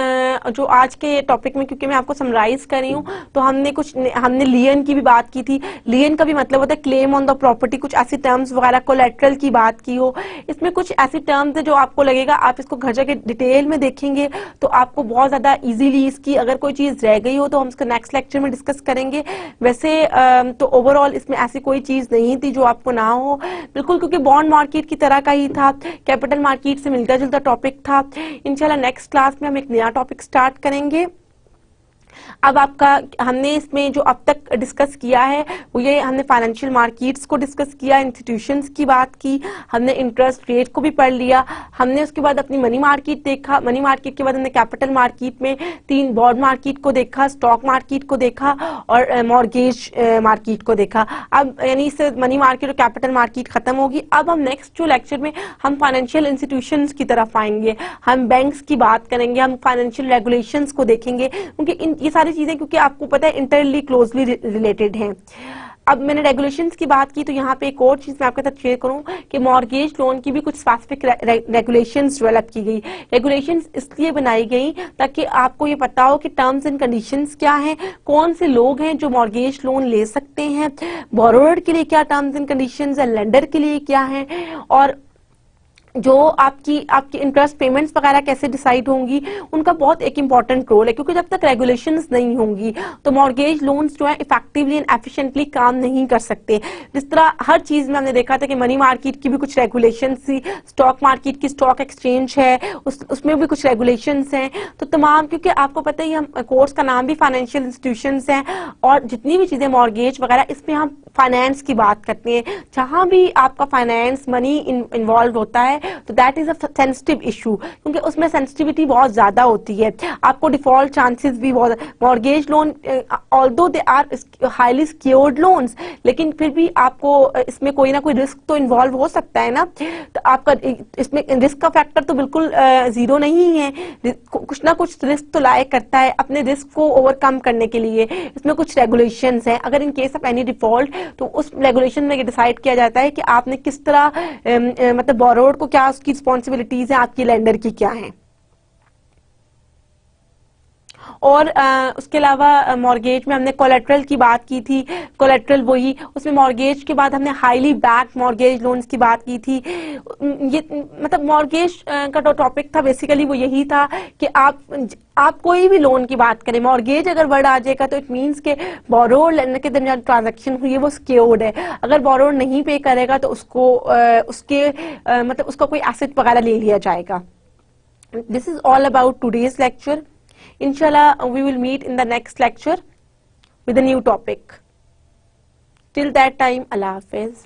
जो आज के टॉपिक में, क्योंकि मैं आपको समराइज कर रही हूँ, तो हमने लियन की भी बात की थी। लियन का भी मतलब होता है क्लेम ऑन द प्रॉपर्टी, कुछ ऐसी टर्म्स वगैरह, कोलेट्रल की बात की हो। इसमें कुछ ऐसी टर्म्स है जो आपको लगेगा, आप इसको घर जाके डिटेल में देखेंगे तो आपको बहुत ज्यादा इजीली इसकी अगर कोई चीज रह गई हो तो हम इसको नेक्स्ट लेक्चर में डिस्कस करेंगे। वैसे तो ओवरऑल इसमें ऐसी कोई चीज नहीं थी जो आपको ना हो, बिल्कुल, क्योंकि बॉन्ड मार्केट की तरह का ही था, कैपिटल मार्केट से मिलता जुलता टॉपिक था। इंशाल्लाह नेक्स्ट क्लास में हम एक नया टॉपिक स्टार्ट करेंगे। अब आपका हमने इसमें जो अब तक डिस्कस किया है वो ये हमने फाइनेंशियल मार्केट्स को डिस्कस किया, इंस्टीट्यूशंस की बात की, हमने इंटरेस्ट रेट को भी पढ़ लिया, हमने उसके बाद अपनी मनी मार्केट देखा, मनी मार्केट के बाद हमने कैपिटल मार्केट में 3 बॉन्ड मार्केट को देखा, स्टॉक मार्केट को देखा और मॉर्गेज मार्केट को देखा। अब यानी इससे मनी मार्केट और कैपिटल मार्केट खत्म होगी। अब हम नेक्स्ट जो लेक्चर में हम फाइनेंशियल इंस्टीट्यूशंस की तरफ आएंगे, हम बैंक्स की बात करेंगे, हम फाइनेंशियल रेगुलेशंस को देखेंगे, क्योंकि ये सारी चीजें क्योंकि आपको पता है इंटरली क्लोजली रिलेटेड हैं। अब मैंने रेगुलेशंस की बात की तो यहाँ पे एक और चीज मैं आपके साथ शेयर करूं कि मॉर्गेज लोन की भी कुछ स्पेसिफिक रेगुलेशंस डेवलप की गई। रेगुलेशंस इसलिए बनाई गई ताकि आपको ये पता हो कि टर्म्स एंड कंडीशंस क्या हैं, कौन से लोग हैं जो मॉर्गेज लोन ले सकते हैं, बोरोवर के लिए क्या टर्म्स एंड कंडीशंस है, लेंडर के लिए क्या है, और जो आपकी इंटरेस्ट पेमेंट्स वगैरह कैसे डिसाइड होंगी, उनका बहुत एक इंपॉर्टेंट रोल है। क्योंकि जब तक रेगुलेशंस नहीं होंगी तो मॉर्गेज लोन्स जो है इफेक्टिवली एंड एफिशिएंटली काम नहीं कर सकते। जिस तरह हर चीज में हमने देखा था कि मनी मार्केट की भी कुछ रेगुलेशंस थी, स्टॉक मार्केट की स्टॉक एक्सचेंज है उसमें भी कुछ रेगुलेशंस हैं। तो तमाम, क्योंकि आपको पता ही हम कोर्स का नाम भी फाइनेंशियल इंस्टीट्यूशंस है और जितनी भी चीजें मॉर्गेज वगैरह इसमें हम फाइनेंस की बात करते हैं। जहां भी आपका फाइनेंस मनी इन्वॉल्व होता है तो that is a sensitive issue, क्योंकि उसमें सेंसिटिविटी बहुत ज्यादा होती है, आपको डिफॉल्ट चांसेस भी बहुत। Mortgage loan although they are highly secured loans, लेकिन फिर भी आपको इसमें कोई ना कोई रिस्क तो इन्वॉल्व हो सकता है ना। तो आपका इसमें रिस्क का फैक्टर तो बिल्कुल जीरो नहीं है, कुछ ना कुछ रिस्क तो लाया करता है। अपने रिस्क को ओवरकम करने के लिए इसमें कुछ रेगुलेशंस हैं। अगर in case of any default तो उस रेगुलेशन में डिसाइड किया जाता है कि आपने किस तरह मतलब बोरोवर को क्या उसकी रिस्पॉन्सिबिलिटीज है, आपकी लेंडर की क्या है। और उसके अलावा मॉर्गेज में हमने कोलेट्रल की बात की थी, कोलेट्रल वही, उसमें मॉर्गेज के बाद हमने हाईली बैक्ड मॉर्गेज लोन्स की बात की थी। ये मतलब मॉर्गेज का जो टॉपिक था बेसिकली वो यही था कि आप कोई भी लोन की बात करें, मॉर्गेज अगर वर्ड आ जाएगा तो इट मीन्स के बोरोवर लेंडर के दरमियान ट्रांजैक्शन हुई है वो सिक्योर्ड है। अगर बोरोवर नहीं पे करेगा तो उसको मतलब उसका कोई एसेट वगैरह ले लिया जाएगा। This is all about today's lecture. Inshallah, we will meet in the next lecture with a new topic. Till that time, Allah Hafiz.